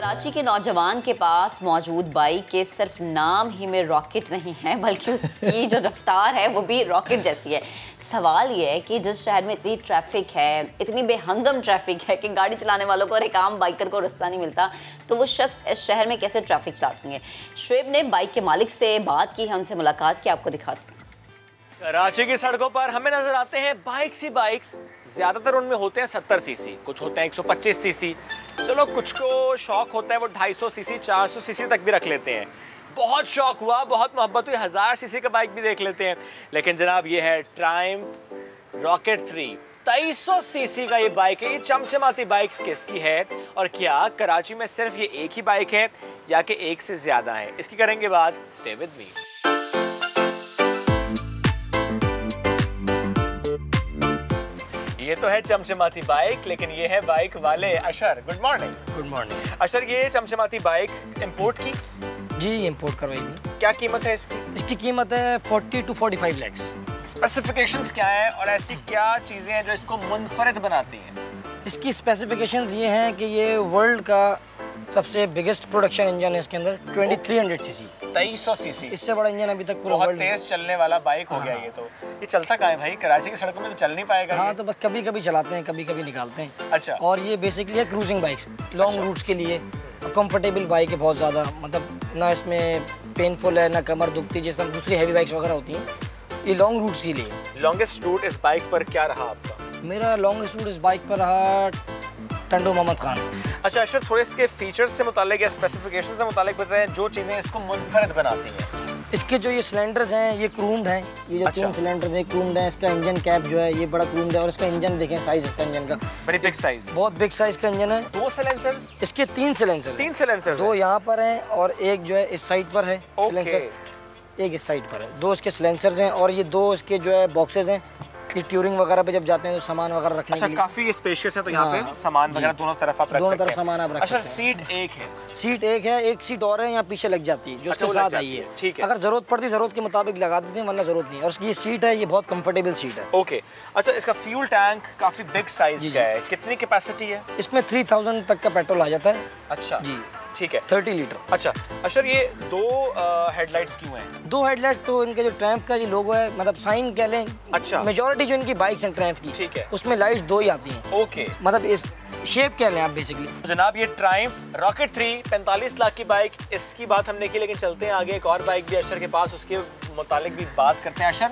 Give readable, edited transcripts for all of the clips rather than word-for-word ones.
कराची के नौजवान के पास मौजूद बाइक के सिर्फ नाम ही में रॉकेट नहीं है, बल्कि उसकी जो रफ्तार है वो भी रॉकेट जैसी है। सवाल ये है कि जिस शहर में इतनी ट्रैफिक है, इतनी बेहंगम ट्रैफिक है कि गाड़ी चलाने वालों को और एक आम बाइकर को रास्ता नहीं मिलता, तो वो शख्स इस शहर में कैसे ट्रैफिक चलाएंगे। शुएब ने बाइक के मालिक से बात की है, उनसे मुलाकात की, आपको दिखाते हैं। कराची की सड़कों पर हमें नजर आते हैं बाइक्स ही बाइक्स। ज्यादातर उनमें होते हैं 70 सीसी, कुछ होते हैं 125 सीसी। चलो कुछ को शौक होता है वो 250 सीसी 400 सीसी तक भी रख लेते हैं। बहुत शौक हुआ, बहुत मोहब्बत हुई, 1000 सीसी का बाइक भी देख लेते हैं। लेकिन जनाब ये है ट्रायम्फ रॉकेट 3, 2300 सीसी का ये बाइक है। ये चमचमाती बाइक किसकी है और क्या कराची में सिर्फ ये एक ही बाइक है या कि एक से ज्यादा है, इसकी करेंगे बात। Stay with me. ये तो है चमचमाती बाइक, लेकिन ये है बाइक वाले Ashar. Good morning. Good morning. Ashar, ये चमचमाती बाइक इंपोर्ट की? जी इंपोर्ट करवाई थी। क्या कीमत है इसकी? इसकी कीमत है 40 to 45 लाख। स्पेसिफिकेशंस क्या है और ऐसी क्या चीजें हैं जो इसको मुनफरिद बनाती हैं? इसकी स्पेसिफिकेशंस ये हैं कि ये वर्ल्ड का सबसे बिगेस्ट प्रोडक्शन इंजन है। इसके अंदर 2300 सीसी, 2300 सीसी। इससे बड़ा इंजन अभी तक पूरा बहुत वर्ल्ड तेज चलने वाला बाइक हो गया। ये तो ये चलता कहाँ है भाई? कराची की सड़कों में तो चल नहीं पाएगा। हाँ, तो बस कभी कभी चलाते हैं, कभी कभी निकालते हैं। अच्छा। और ये बेसिकली है क्रूजिंग बाइक्स, लॉन्ग रूट्स के लिए कंफर्टेबल बाइक है बहुत ज़्यादा। मतलब ना इसमें पेनफुल है, ना कमर दुखती जैसे दूसरी हैवी बाइक्स वगैरह होती हैं। ये लॉन्ग रूट्स के लिए। लॉन्गेस्ट रूट इस बाइक पर क्या रहा आपका? मेरा लॉन्गेस्ट रूट इस बाइक पर रहा टंडो मोहम्मद खान। अच्छा अशर, थोड़े इसके फीचर्स से मुतालिक या स्पेसिफिकेशन से मुतालिक बताएं जो चीज़ें इसको मुनफरिद बनाती हैं। इसके जो ये सिलेंडर्स हैं ये क्रूम्ड हैं। ये जो 3 सिलेंडर्स हैं क्रूम्ड हैं। इसका इंजन कैप जो है ये बड़ा क्रूम्ड है और इसका इंजन देखें, साइज इसका इंजन का बड़ी बिग साइज, बहुत बिग साइज का इंजन है। 2 सिलेंसर्स? इसके 3 सिलेंसर्स। 3 सिलेंसर्स, 2 यहाँ पर हैं और एक जो है इस साइड पर है सिलेंसर, एक इस साइड पर है। 2 इसके सिलेंसर्स हैं और ये 2 इसके जो है बॉक्सेस हैं। ये ट्यूरिंग वगैरह पे जब जाते हैं तो सामान वगैरह रखने के लिए काफी स्पेशियस है। तो यहाँ पे सामान वगैरह दोनों तरफ आप रख सकते हैं। दोनों तरफ सामान आप रख सकते हैं। अच्छा, सीट एक है? सीट एक है, एक सीट और है यहाँ पीछे लग जाती है जो उसके साथ आई है। ठीक है, अगर जरूरत पड़ती जरूरत के मुताबिक लगा देते हैं, वरना जरूरत नहीं। और उसकी ये सीट है, ये बहुत कंफर्टेबल सीट है। ओके। अच्छा, इसका फ्यूल टैंक काफी बिग साइज का है, कितनी कैपेसिटी है इसमें? 3000 तक का पेट्रोल आ जाता है। अच्छा जी, ठीक है। 30 लीटर। अच्छा अशर, ये 2 हेडलाइट्स क्यों हैं? 2 हेडलाइट्स तो इनके जो ट्रैम्फ का ये लोगो है, मतलब साइन कह लें। अच्छा। मेजॉरिटी जो इनकी बाइक्स हैं ट्रैम्फ की, ठीक है, उसमें लाइट्स 2 ही आती हैं। ओके। मतलब इस शेप कह लें आप बेसिकली। तो जनाब ये ट्रायम्फ रॉकेट 3 45 लाख की बाइक, इसकी बात हमने की। लेकिन चलते हैं आगे, एक और बाइक भी अशर के पास, उसके मुतालिक भी बात करते हैं। अशर,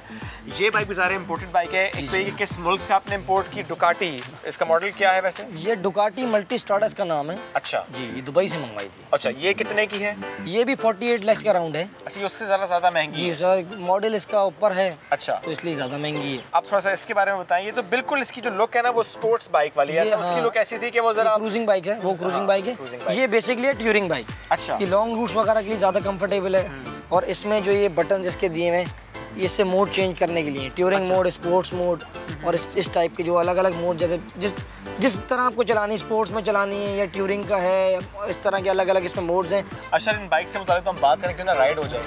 ये बाइक भी ज़ाहिर इम्पोर्टेड बाइक है। एक तो ये किस मुल्क से आपने इम्पोर्ट की? डुकाटी। इसका मॉडल क्या है वैसे? ये डुकाटी मल्टी स्टार्टस का नाम है। अच्छा जी, ये दुबई से मंगवाई थी। अच्छा, ये कितने की है? ये भी 48 लाख का राउंड है। अच्छा, ये उससे ज़्यादा महंगी जी है? सर, मॉडल इसका ऊपर है। अच्छा, तो इसलिए ज़्यादा महंगी है। आप थोड़ा सा इसके बारे में बताएं। ये तो बिल्कुल इसकी जो लुक है ना वो स्पोर्ट्स बाइक वाली है। उसकी लुक ऐसी थी कि वो जरा क्रूजिंग बाइक है, वो क्रूजिंग बाइक है। ये बेसिकली है टूरिंग बाइक। अच्छा। ये लॉन्ग रूट्स वगैरह के लिए ज़्यादा कंफर्टेबल है। और इसमें जो ये बटन इसके दिए हुए हैं, इससे मोड चेंज करने के लिए ट्यूरिंग मोड, स्पोर्ट्स मोड और इस टाइप के जो अलग अलग मोड, जैसे जिस तरह आपको चलानी, स्पोर्ट्स में चलानी है या ट्यूरिंग का है, इस तरह के अलग अलग इसमें मोड्स हैं। अशर, इन बाइक से मुताबिक तो हम बात करें, क्यों ना राइड हो जाए।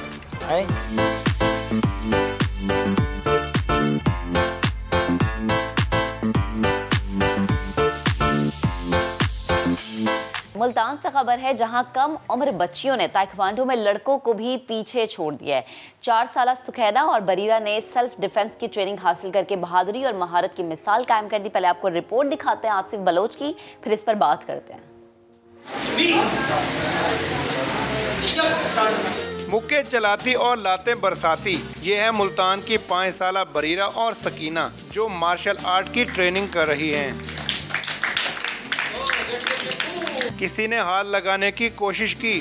मुल्तान से खबर है, जहां कम उम्र बच्चियों ने ताइक्वांडो में लड़कों को भी पीछे छोड़ दिया है। 4 साल सुखैना और बरीरा ने सेल्फ डिफेंस की ट्रेनिंग हासिल करके बहादुरी और महारत की मिसाल कायम कर दी। पहले आपको रिपोर्ट दिखाते हैं आसिफ बलोच की, फिर इस पर बात करते हैं। मुक्के चलाती और लातें बरसाती, ये है मुल्तान की 5 साला बरीरा और सकीना, जो मार्शल आर्ट की ट्रेनिंग कर रही हैं। किसी ने हाथ लगाने की कोशिश की,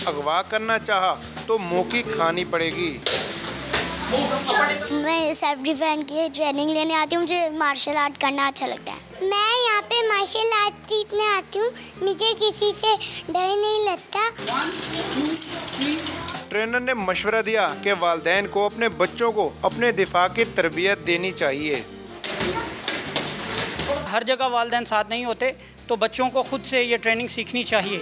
अगवा करना चाहा तो मुंह की खानी पड़ेगी। मैं सेल्फ डिफेंस की ट्रेनिंग लेने आती हूँ, मुझे मार्शल आर्ट करना अच्छा लगता है। मैं यहाँ पे मार्शल आर्ट सीखने आती हूँ, मुझे किसी से डर नहीं लगता। ट्रेनर ने मशवरा दिया कि वालिदैन को अपने बच्चों को अपने दिफा की तरबियत देनी चाहिए। हर जगह वालिदैन साथ नहीं होते, तो बच्चों को खुद से ये ट्रेनिंग सीखनी चाहिए।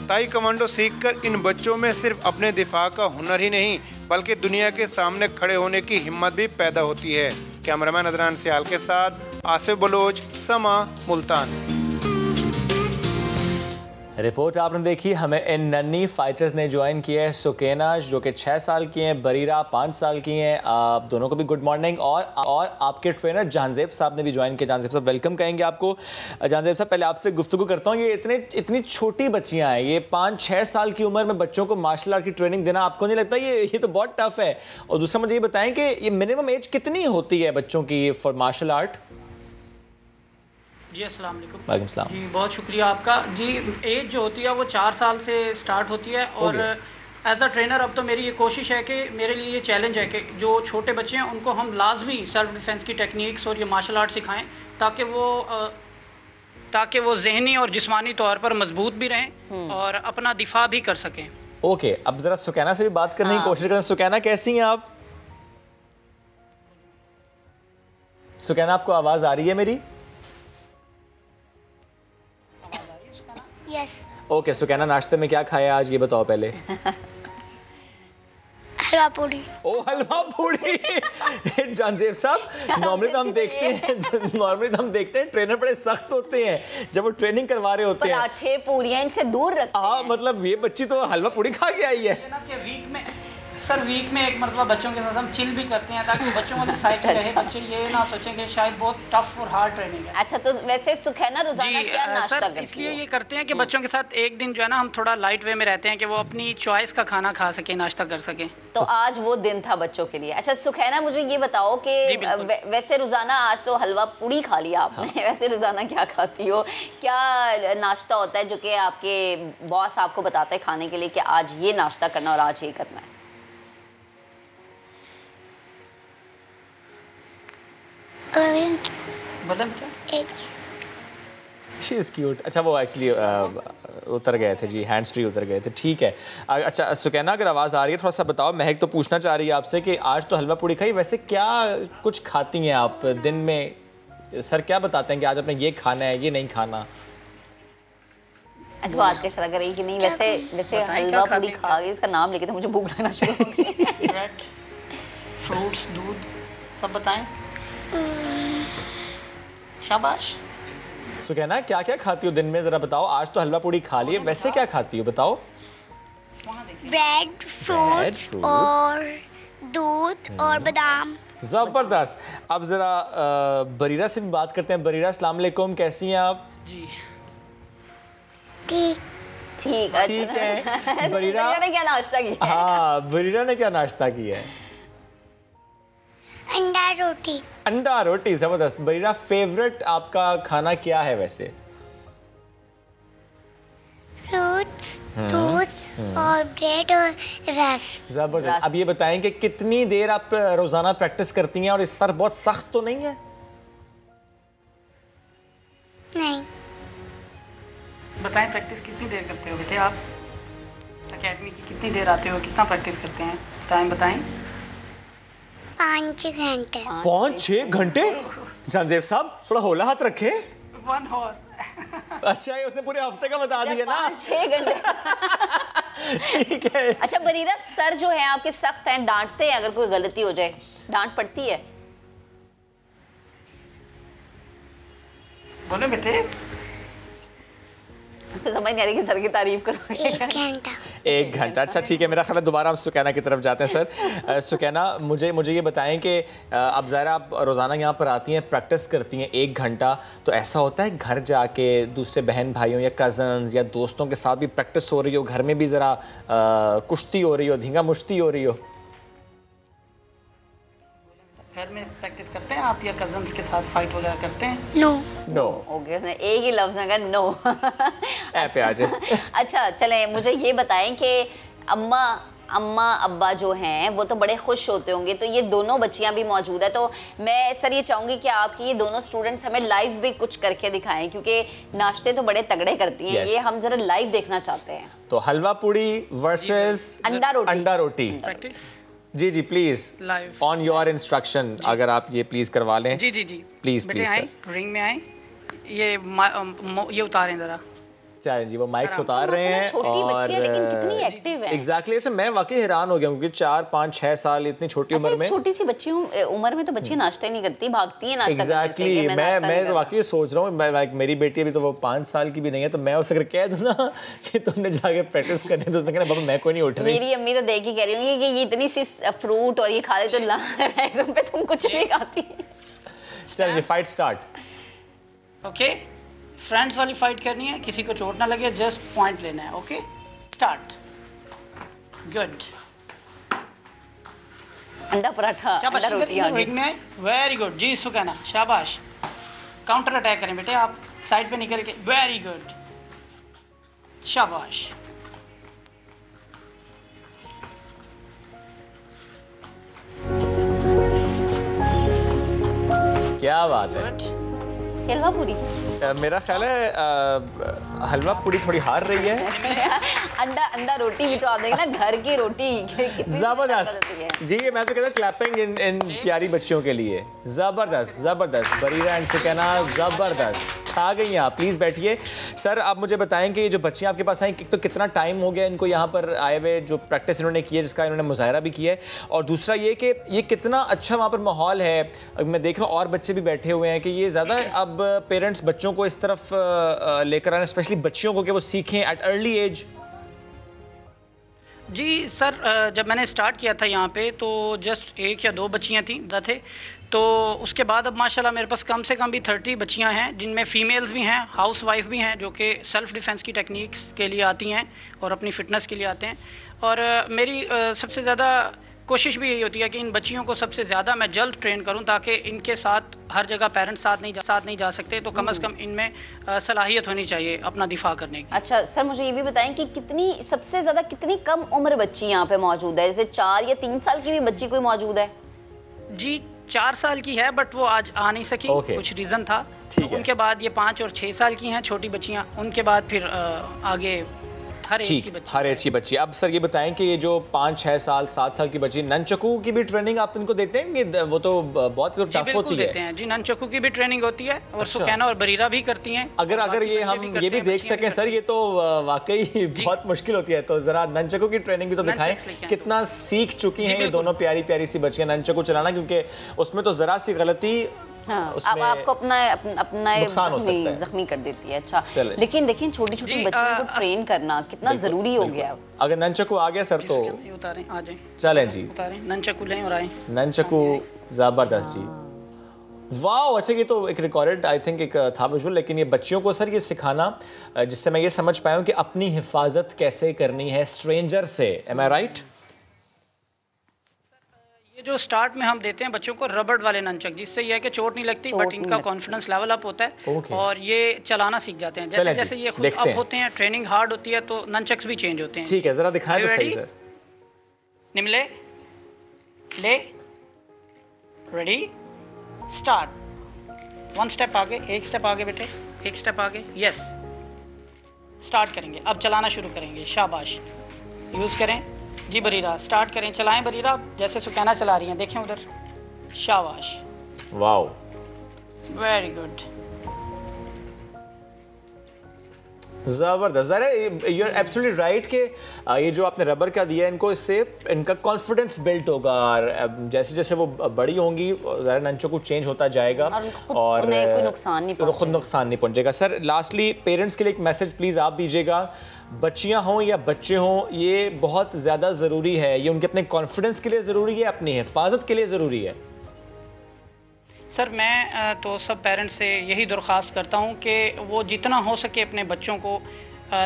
ताइक्वांडो सीखकर इन बच्चों में सिर्फ अपने दिफा का हुनर ही नहीं, बल्कि दुनिया के सामने खड़े होने की हिम्मत भी पैदा होती है। कैमरामैन अदनान सियाल के साथ आसिफ बलोच, समा, मुल्तान। रिपोर्ट आपने देखी। हमें इन नन्ही फाइटर्स ने ज्वाइन किया है। सुकैना जो कि 6 साल की हैं, बरीरा 5 साल की हैं। आप दोनों को भी गुड मॉर्निंग। और आपके ट्रेनर जहांजेब साहब ने भी ज्वाइन किया। जहांजेब साहब वेलकम कहेंगे आपको। जहांजेब साहब पहले आपसे गुफ्तगू करता हूँ, ये इतनी छोटी बच्चियाँ हैं, ये 5-6 साल की उम्र में बच्चों को मार्शल आर्ट की ट्रेनिंग देना आपको नहीं लगता ये तो बहुत टफ है? और दूसरा मुझे ये बताएं कि ये मिनिमम एज कितनी होती है बच्चों की फॉर मार्शल आर्ट? जी अस्सलाम वालेकुम। वालेकुम सलाम। जी बहुत शुक्रिया आपका। जी एज जो होती है वो 4 साल से स्टार्ट होती है। और एज अ ट्रेनर अब तो मेरी ये कोशिश है कि मेरे लिए ये चैलेंज है कि जो छोटे बच्चे हैं उनको हम लाजमी सेल्फ डिफेंस की टेक्निक्स और ये मार्शल आर्ट सिखाएं ताकि वो जहनी और जिस्मानी तौर पर मजबूत भी रहें और अपना दिफा भी कर सकें। ओके, अब जरा सुकैना से भी बात करने की कोशिश करें। सुकैना कैसी हैं आप? सुकैना आपको आवाज आ रही है मेरी? यस। ओके सुकैना, नाश्ते में क्या खाया आज ये बताओ पहले। हलवा पूड़ी। ओ हलवा पूड़ी। जहांजेब साहब, नॉर्मली तो हम देखते हैं ट्रेनर बड़े सख्त होते हैं जब वो ट्रेनिंग करवा रहे होते हैं। पराठे पूरियां इनसे दूर रखते हैं। मतलब ये बच्ची तो हलवा पूड़ी खा के आई है। वीक में एक मरतबा बच्चों के साथ हम चिल भी करते हैं ताकि बच्चों वाली साइड में रहे, बच्चे ये ना सोचें कि शायद बहुत टफ और हार्ड ट्रेनिंग है। अच्छा, तो वैसे सुखैना रोजाना क्या नाश्ता करती है? इसलिए ये करते हैं कि बच्चों के साथ एक दिन जो है ना हम थोड़ा लाइट वे में रहते हैं कि वो अपनी चॉइस का खाना खा सके, नाश्ता कर सके। तो आज वो दिन था बच्चों के लिए। अच्छा सुखैना, मुझे ये बताओ कि वैसे रोजाना, आज तो हलवा पूड़ी खा लिया आपने, वैसे रोजाना क्या खाती हो? क्या नाश्ता होता है जो कि आपके बॉस आपको बताते हैं खाने के लिए कि आज ये नाश्ता करना और आज ये करना है? मतलब क्या? She is cute. अच्छा वो एक्चुअली उतर गए थे जी, हैंड्स फ्री उतर गए थे, ठीक है। अच्छा सुकैना, अगर आवाज़ आ रही है थोड़ा सा बताओ। महक तो पूछना चाह रही है आपसे कि आज तो हलवा पूड़ी खाई, वैसे क्या कुछ खाती हैं आप दिन में? सर क्या बताते हैं कि आज आपने ये खाना है, ये नहीं खाना? अच्छा, बात का इशारा कर रही कि नहीं वैसे हलवा पूड़ी खा गई, इसका नाम लेके तो मुझे भूख लगना शुरू हो गई। ब्रेड, फ्रूट्स, दूध सब बताएं। शाबाश। सुकैना, क्या क्या खाती हो दिन में जरा बताओ? आज तो हलवा पूड़ी खा लिए, वैसे क्या खाती हो बताओ? ब्रेड, फ्रूट्स और दूध और बादाम। जबरदस्त। अब जरा बरीरा से भी बात करते हैं। बरीरा, अस्सलाम वालेकुम, कैसी हैं आप? जी ठीक है। बरीरा ने क्या नाश्ता किया? हाँ, बरीरा ने क्या नाश्ता किया है? अंडा रोटी। अंडा रोटी, जबरदस्त। बरीरा, फेवरेट आपका खाना क्या है वैसे? फ्रूट्स, दूध और ब्रेड और रस। जबरदस्त। अब ये बताएं कि कितनी देर आप रोजाना प्रैक्टिस करती हैं और इस सर बहुत सख्त तो नहीं है? नहीं। बताएं प्रैक्टिस कितनी देर करते हो बेटे आप? एकेडमी की कितनी देर आते हो, कितना प्रैक्टिस करते हैं? टाइम बताएं। 5 घंटे। 5-6 घंटे? जहांजेब साहब थोड़ा होला हाथ रखें। 1 आवर। अच्छा, ये उसने पूरे हफ्ते का बता दिया ना। 5-6 घंटे। ठीक है। अच्छा बरीरा, सर जो है आपके सख्त हैं, डांटते हैं अगर कोई गलती हो जाए? डांट पड़ती है? बोले बेटे। तो समझ नहीं आ रही कि सर की तारीफ करो। 1 घंटा। अच्छा ठीक है, मेरा ख्याल है दोबारा हम सुकैना की तरफ जाते हैं। सर सुकैना, मुझे ये बताएं कि अब ज़रा आप रोज़ाना यहाँ पर आती हैं, प्रैक्टिस करती हैं 1 घंटा, तो ऐसा होता है घर जाके दूसरे बहन भाइयों या कज़न्स या दोस्तों के साथ भी प्रैक्टिस हो रही हो, घर में भी ज़रा कुश्ती हो रही हो, धींगा मुश्ती हो रही हो? घर में प्रैक्टिस करते हैं आप या कजन्स के साथ फाइट वगैरह करते हैं? नो। ओके, उसने एक ही लफ्ज़ में कहा नो। पे आ जाए। अच्छा चलें, मुझे ये बताएं कि अम्मा अब्बा जो हैं वो तो बड़े खुश होते होंगे, तो ये दोनों बच्चियां भी मौजूद है, तो मैं सर ये चाहूँगी कि आपकी ये दोनों स्टूडेंट्स हमें लाइव भी कुछ करके दिखाएं, क्योंकि नाश्ते तो बड़े तगड़े करती हैं। ये हम जरा लाइव देखना चाहते हैं। तो हलवा पूड़ी वर्सेस अंडा रोटी प्रैक्टिस। जी please live on your instruction, अगर आप ये प्लीज करवा लें। जी प्लीज सर। रिंग में आए, ये उतारें ज़रा। चलें जी, वो माइक्स उतार रहे हैं और कितनी एक्टिव है। एग्जैक्टली ऐसे मैं वाकई हैरान हो गया क्योंकि 4, 5, 6 साल इतनी छोटी उम्र में, छोटी सी बच्ची उम्र में तो बच्ची नाश्ता ही नहीं करती, भागती है नाश्ता एग्जैक्टली मैं तो वाकई सोच रहा हूँ, मेरी बेटी अभी तो वो 5 साल की भी नहीं है, तो मैं उसे अगर कह दूँ ना कि तुमने जाके प्रैक्टिस करनी है तो उसने कहना बाबा मैं कोई नहीं उठ रही। मेरी अम्मी तो देख के कह रही होंगी कि ये इतनी सी फ्रूट और ये खा ले तो तुम पे तुम कुछ नहीं खाती। चलिए फाइट स्टार्ट। ओके, फ्रेंड्स वाली फाइट करनी है, किसी को चोट ना लगे, जस्ट पॉइंट लेना है। Okay start. गुड, अंडा पराठा, अंडा रोटी आ गई। वेरी गुड जी सुकैना, शाबाश। काउंटर अटैक करें बेटे आप, साइड पे निकल के। वेरी गुड, शाबाश। क्या बात है। हलवा पूरी मेरा ख्याल है हलवा पूरी थोड़ी हार रही है। अंडा रोटी भी तो आप देखें ना, घर की रोटी जबरदस्त जी। ये मैं तो कहता हूँ क्लैपिंग इन प्यारी बच्चियों के लिए। जबरदस्त जबरदस्त, बरीरा एंड सुकैना जबरदस्त, छा गई हैं आप। प्लीज़ बैठिए। सर आप मुझे बताएं कि ये जो बच्चियाँ आपके पास आई, तो कितना टाइम हो गया इनको यहाँ पर आए हुए, जो प्रैक्टिस इन्होंने की है, जिसका इन्होंने मुजाहरा भी किया है, और दूसरा ये कि ये कितना अच्छा वहाँ पर माहौल है। मैं देख रहा हूँ और बच्चे भी बैठे हुए हैं कि ये ज़्यादा अब पेरेंट्स बच्चों को इस तरफ लेकर आना, स्पेशली बच्चियों को, कि वो सीखें एट अर्ली एज। जी सर, जब मैंने स्टार्ट किया था यहाँ पे तो जस्ट 1 या 2 बच्चियाँ थी थे, तो उसके बाद अब माशाल्लाह मेरे पास कम से कम भी 30 बच्चियाँ हैं, जिनमें फ़ीमेल्स भी हैं, हाउस वाइफ भी हैं, जो कि सेल्फ़ डिफेंस की टेक्निक्स के लिए आती हैं और अपनी फ़िटनेस के लिए आते हैं। और मेरी सबसे ज़्यादा कोशिश भी यही होती है कि इन बच्चियों को सबसे ज़्यादा मैं जल्द ट्रेन करूं, ताकि इनके साथ हर जगह पेरेंट्स साथ नहीं जा सकते, तो कम से कम इनमें सलाहियत होनी चाहिए अपना दिफा करने की। अच्छा सर, मुझे ये भी बताएं कि सबसे ज़्यादा कितनी कम उम्र बच्ची यहाँ पे मौजूद है? जैसे 4 या 3 साल की भी बच्ची कोई मौजूद है? जी 4 साल की है, बट वो आज आ नहीं सकी, कुछ रीज़न था। तो उनके बाद ये 5 और 6 साल की हैं छोटी बच्चियाँ, उनके बाद फिर आगे हर एज की बच्ची। अब सर ये बताएं कि ये जो 5, 6 साल, 7 साल की बच्ची, ननचकू की भी ट्रेनिंग आप इनको देते हैं कि वो तो बहुत टफ होती है? देते हैं जी, ननचकू की भी ट्रेनिंग होती है और सुकैना और बरीरा भी करती हैं। अगर ये हम ये भी देख सकें सर, ये तो वाकई बहुत मुश्किल होती है, तो जरा ननचकू की ट्रेनिंग भी तो दिखाएं, कितना सीख चुकी हैं ये दोनों प्यारी प्यारी सी बच्चियां ननचकू चलाना, क्योंकि उसमें तो जरा सी गलती अब आपको अपना जख्मी कर देती है। अच्छा, लेकिन देखिए छोटी छोटी बच्चियों को ट्रेन करना कितना जरूरी हो गया। अगर ननचकू आ गया सर तो उतारें, आ जाएं, चलें जी, उतारें ननचकू लें और आएं। ननचकू जबरदस्त जी, वाह। अच्छा, ये तो एक रिकॉर्डेड आई थिंक एक था विजुअल, लेकिन ये बच्चियों को सर ये सिखाना जिससे मैं ये समझ पाया हूँ कि अपनी हिफाजत कैसे करनी है स्ट्रेंजर से। एम आई राइट? ये जो स्टार्ट में हम देते हैं बच्चों को रबड़ वाले ननचक, जिससे ये है कि चोट नहीं लगती, बट इनका कॉन्फिडेंस लेवल अप होता है और ये चलाना सीख जाते हैं। जैसे जैसे ये खुद अप होते हैं, ट्रेनिंग हार्ड होती है, तो ननचक्स भी चेंज होते हैं। ठीक है, जरा दिखाएं तो सही सर। निमले ले, रेडी स्टार्ट। 1 स्टेप आगे, 1 स्टेप आगे बेटे, 1 स्टेप आगे, यस। स्टार्ट करेंगे, अब चलाना शुरू करेंगे। शाबाश, यूज़ करें जी। बरीरा स्टार्ट करें, चलाएं बरीरा, जैसे सुकैना चला रही हैं, देखें उधर। शाबाश, वाओ, वेरी गुड, ज़बरदस्त। अरे यू आर एब्सोल्युटली राइट कि ये जो आपने रबर का दिया इनको, इससे इनका कॉन्फिडेंस बिल्ड होगा और जैसे जैसे वो बड़ी होंगी ज़रा नंचों को चेंज होता जाएगा और कोई नुकसान नहीं पहुंचेगा। सर लास्टली पेरेंट्स के लिए एक मैसेज प्लीज़ आप दीजिएगा, बच्चियां हों या बच्चे हों, ये बहुत ज़्यादा ज़रूरी है, ये उनके अपने कॉन्फिडेंस के लिए ज़रूरी है, अपनी हिफाजत के लिए ज़रूरी है। सर मैं तो सब पेरेंट्स से यही दरख्वास्त करता हूँ कि वो जितना हो सके अपने बच्चों को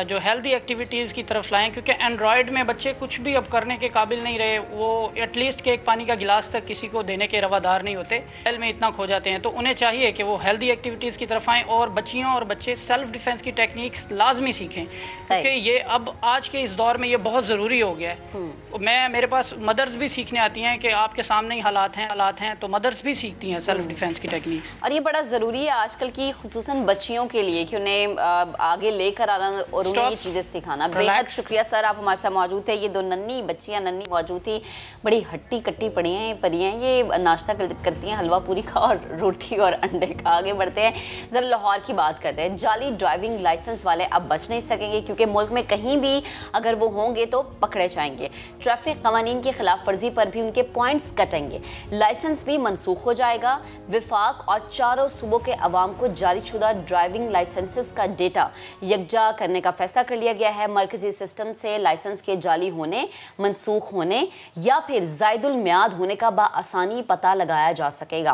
जो हेल्दी एक्टिविटीज़ की तरफ लाएं, क्योंकि एंड्रॉयड में बच्चे कुछ भी अब करने के काबिल नहीं रहे। वो एटलीस्ट के एक पानी का गिलास तक किसी को देने के रवादार नहीं होते, खेल में इतना खो जाते हैं। तो उन्हें चाहिए कि वो हेल्दी एक्टिविटीज़ की तरफ आएँ और बच्चियों और बच्चे सेल्फ डिफेंस की टेक्निक्स लाजमी सीखें, क्योंकि ये अब आज के इस दौर में ये बहुत ज़रूरी हो गया है। मेरे पास मदर्स भी सीखने आती हैं कि आपके सामने ही हालात हैं, तो मदर्स भी सीखती हैं सेल्फ डिफेंस की टेक्निक्स। और ये बड़ा ज़रूरी है आजकल की खुसूसन बच्चियों के लिए कि उन्हें आगे लेकर आना और उन्हें ये चीज़ें सिखाना। बेहद शुक्रिया सर, आप हमारे साथ मौजूद थे। ये दो नन्ही बच्चियाँ नन्ही मौजूद थी, बड़ी हट्टी कट्टी पड़ी हैं, ये नाश्ता करती हैं हलवा पूरी का और रोटी और अंडे का। आगे बढ़ते हैं, जरा लाहौर की बात करते हैं। जाली ड्राइविंग लाइसेंस वाले अब बच नहीं सकेंगे, क्योंकि मुल्क में कहीं भी अगर वो होंगे तो पकड़े जाएंगे। ट्रैफिक कवानीन की खिलाफ वर्जी पर भी उनके पॉइंट्स कटेंगे, लाइसेंस भी मनसूख हो जाएगा। विफाक और चारों सूबों के अवाम को जारीशुदा ड्राइविंग लाइसेंसेस का डेटा यकजा करने का फैसला कर लिया गया है। मरकजी सिस्टम से लाइसेंस के जाली होने, मनसूख होने या फिर ज़ायदुल मियाद होने का बआसानी पता लगाया जा सकेगा।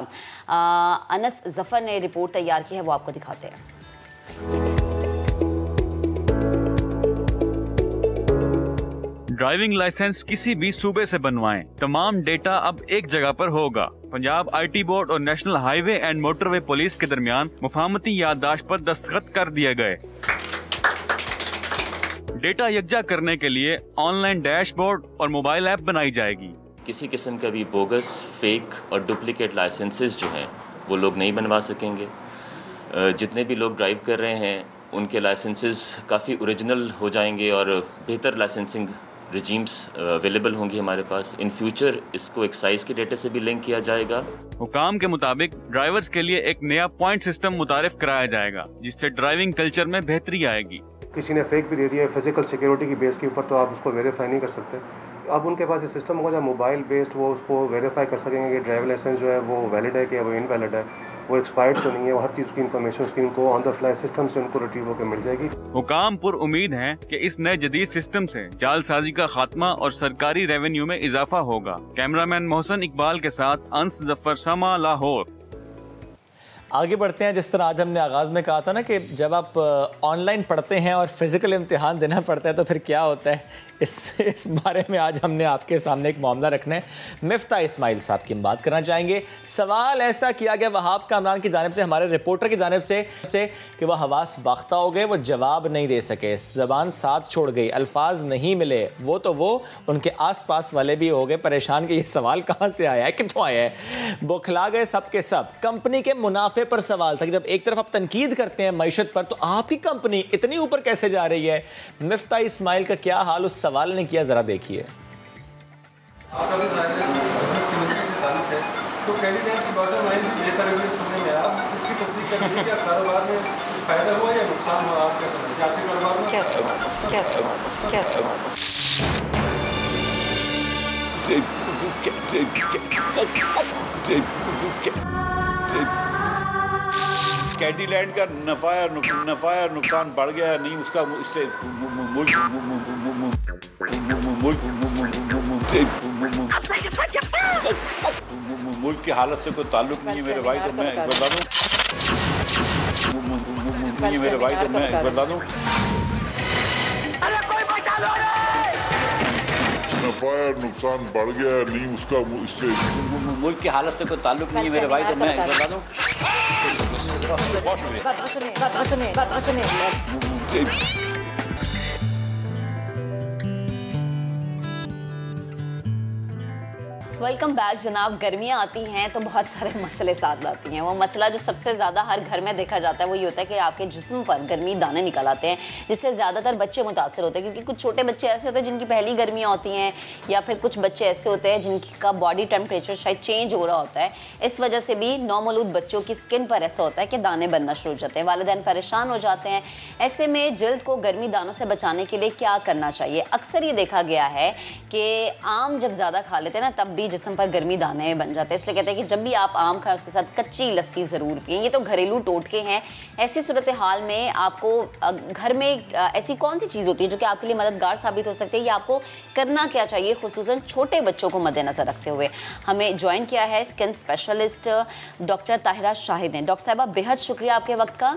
अनस जफर ने रिपोर्ट तैयार की है, वो आपको दिखाते हैं। ड्राइविंग लाइसेंस किसी भी सूबे से बनवाएं, तमाम डेटा अब एक जगह पर होगा। पंजाब IT बोर्ड और national highway and motorway police के दरमियान मुफाहमती याददाश्त पर दस्तखत कर दिए गए। डेटा यकजा करने के लिए ऑनलाइन डैशबोर्ड और मोबाइल ऐप बनाई जाएगी। किसी किस्म का भी बोगस, फेक और डुप्लीकेट लाइसेंसेस जो हैं वो लोग नहीं बनवा सकेंगे। जितने भी लोग ड्राइव कर रहे हैं उनके लाइसेंसेस काफ़ी ओरिजिनल हो जाएंगे और बेहतर लाइसेंसिंग रिजीम्स अवेलेबल होंगी हमारे पास। इन फ्यूचर इसको एक्साइज के डेटा से भी लिंक किया जाएगा। हुकाम के मुताबिक ड्राइवर्स के लिए एक नया पॉइंट सिस्टम मुतारिफ कराया जाएगा, जिससे ड्राइविंग कल्चर में बेहतरी आएगी। किसी ने फेक भी दे दिया है फिजिकल सिक्योरिटी की बेस के ऊपर, तो आप उसको वेरीफाई नहीं कर सकते। अब उनके पास ये सिस्टम होगा जो मोबाइल बेस्ड, वो उसको वेरीफाई कर सकेंगे कि ड्राइविंग लाइसेंस जो है वो वैलिड है कि वो इनवैलिड है, वो एक्सपायर्ड तो नहीं है। वो हर चीज़ की इन्फॉर्मेशन उसकी उनको ऑन द फ्लाई सिस्टम से उनको रिट्रीव होकर मिल जाएगी। हुकाम पुर उम्मीद है कि इस नए जदीद सिस्टम से जालसाजी का खात्मा और सरकारी रेवेन्यू में इजाफा होगा। कैमरामैन मोहसन इकबाल के साथ अंस जफर, समा, लाहौर। आगे बढ़ते हैं। जिस तरह आज हमने आगाज़ में कहा था ना कि जब आप ऑनलाइन पढ़ते हैं और फिज़िकल इम्तिहान देना पड़ता है तो फिर क्या होता है, इस बारे में आज हमने आपके सामने एक मामला रखना है। मिफ्ता इस्माइल साहब की हम बात करना चाहेंगे। सवाल ऐसा किया गया वहाब कामरान की जानिब से, हमारे रिपोर्टर की जानिब से कि वह हवास बाख्ता हो गए, वो जवाब नहीं दे सके, ज़बान साथ छोड़ गई, अल्फाज नहीं मिले। वो उनके आस पास वाले भी हो गए परेशान कि ये सवाल कहाँ से आया है, कितों आया है। बौखला गए सब के सब। कंपनी के मुनाफे पर सवाल था कि जब एक तरफ आप तनकीद करते हैं मैशत पर, तो आपकी कंपनी इतनी ऊपर कैसे जा रही है। मिफ्ता इस्माइल का क्या हाल उस सवाल ने किया, जरा देखिए। आपका भी बिजनेस केमिस्ट्री से ताल्लुक है, तो कैंडिडेट की बॉटम लाइन भी बेहतर हुई सुनने में। आप इसकी तस्दीक कर लीजिए, क्या कारोबार में कुछ फायदा हुआ या नुकसान हुआ, आप क्या समझते हैं? आपके कारोबार में कैंडीलैंड का नफा या नुकसान बढ़ गया नहीं, उसका इससे मुल्क की हालत से कोई ताल्लुक नहीं है मेरे भाई। तो मैं बता दूं, मेरे भाई, तो मैं बता दूं, नफा या नुकसान बढ़ गया नहीं, उसका इससे मुल्क की हालत से कोई ताल्लुक नहीं है मेरे भाई। तो मैं बता दूं, वेलकम बैक जनाब। गर्मियाँ आती हैं तो बहुत सारे मसले साथ लाती हैं। वो मसला जो सबसे ज़्यादा हर घर में देखा जाता है वो ये होता है कि आपके जिस्म पर गर्मी दाने निकल आते हैं, जिससे ज़्यादातर बच्चे मुतासर होते हैं। क्योंकि कुछ छोटे बच्चे ऐसे होते हैं जिनकी पहली गर्मियाँ होती हैं, या फिर कुछ बच्चे ऐसे होते हैं जिनका बॉडी टेम्परेचर शायद चेंज हो रहा होता है। इस वजह से भी नौमौलूद बच्चों की स्किन पर ऐसा होता है कि दाने बनना शुरू हो जाते हैं, वालिदैन परेशान हो जाते हैं। ऐसे में जल्द को गर्मी दानों से बचाने के लिए क्या करना चाहिए? अक्सर ये देखा गया है कि आम जब ज़्यादा खा लेते हैं ना, तब भी जिस्म पर गर्मी दाने बन जाते हैं। इसलिए कहते हैं कि जब भी आप आम खाएं उसके साथ कच्ची लस्सी ज़रूर पिएं। ये तो घरेलू टोटके हैं। ऐसी सूरत हाल में आपको घर में ऐसी कौन सी चीज़ होती है जो कि आपके लिए मददगार साबित हो सकती है, या आपको करना क्या चाहिए, खुसूसन छोटे बच्चों को मद्देनजर रखते हुए? हमें ज्वाइन किया है skin specialist doctor Tahira Shahid ने। डॉक्टर साहिबा, बेहद शुक्रिया आपके वक्त का।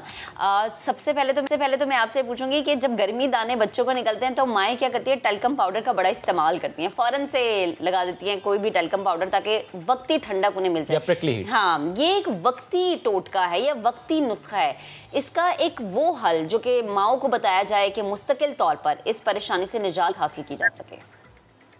सबसे पहले तो मैं आपसे पूछूंगी कि जब गर्मी दाने बच्चों को निकलते हैं तो माएँ क्या करती है? टैल्कम पाउडर का बड़ा इस्तेमाल करती हैं, फ़ौरन से लगा देती हैं कोई भी टैल्कम पाउडर, ताकि वक्ती ठंडक उन्हें मिल जाए। हाँ, ये एक वक्ती टोटका है या वक्ती नुस्खा है। इसका एक वो हल जो कि माओ को बताया जाए कि मुस्तकिल तौर पर इस परेशानी से निजात हासिल की जा सके।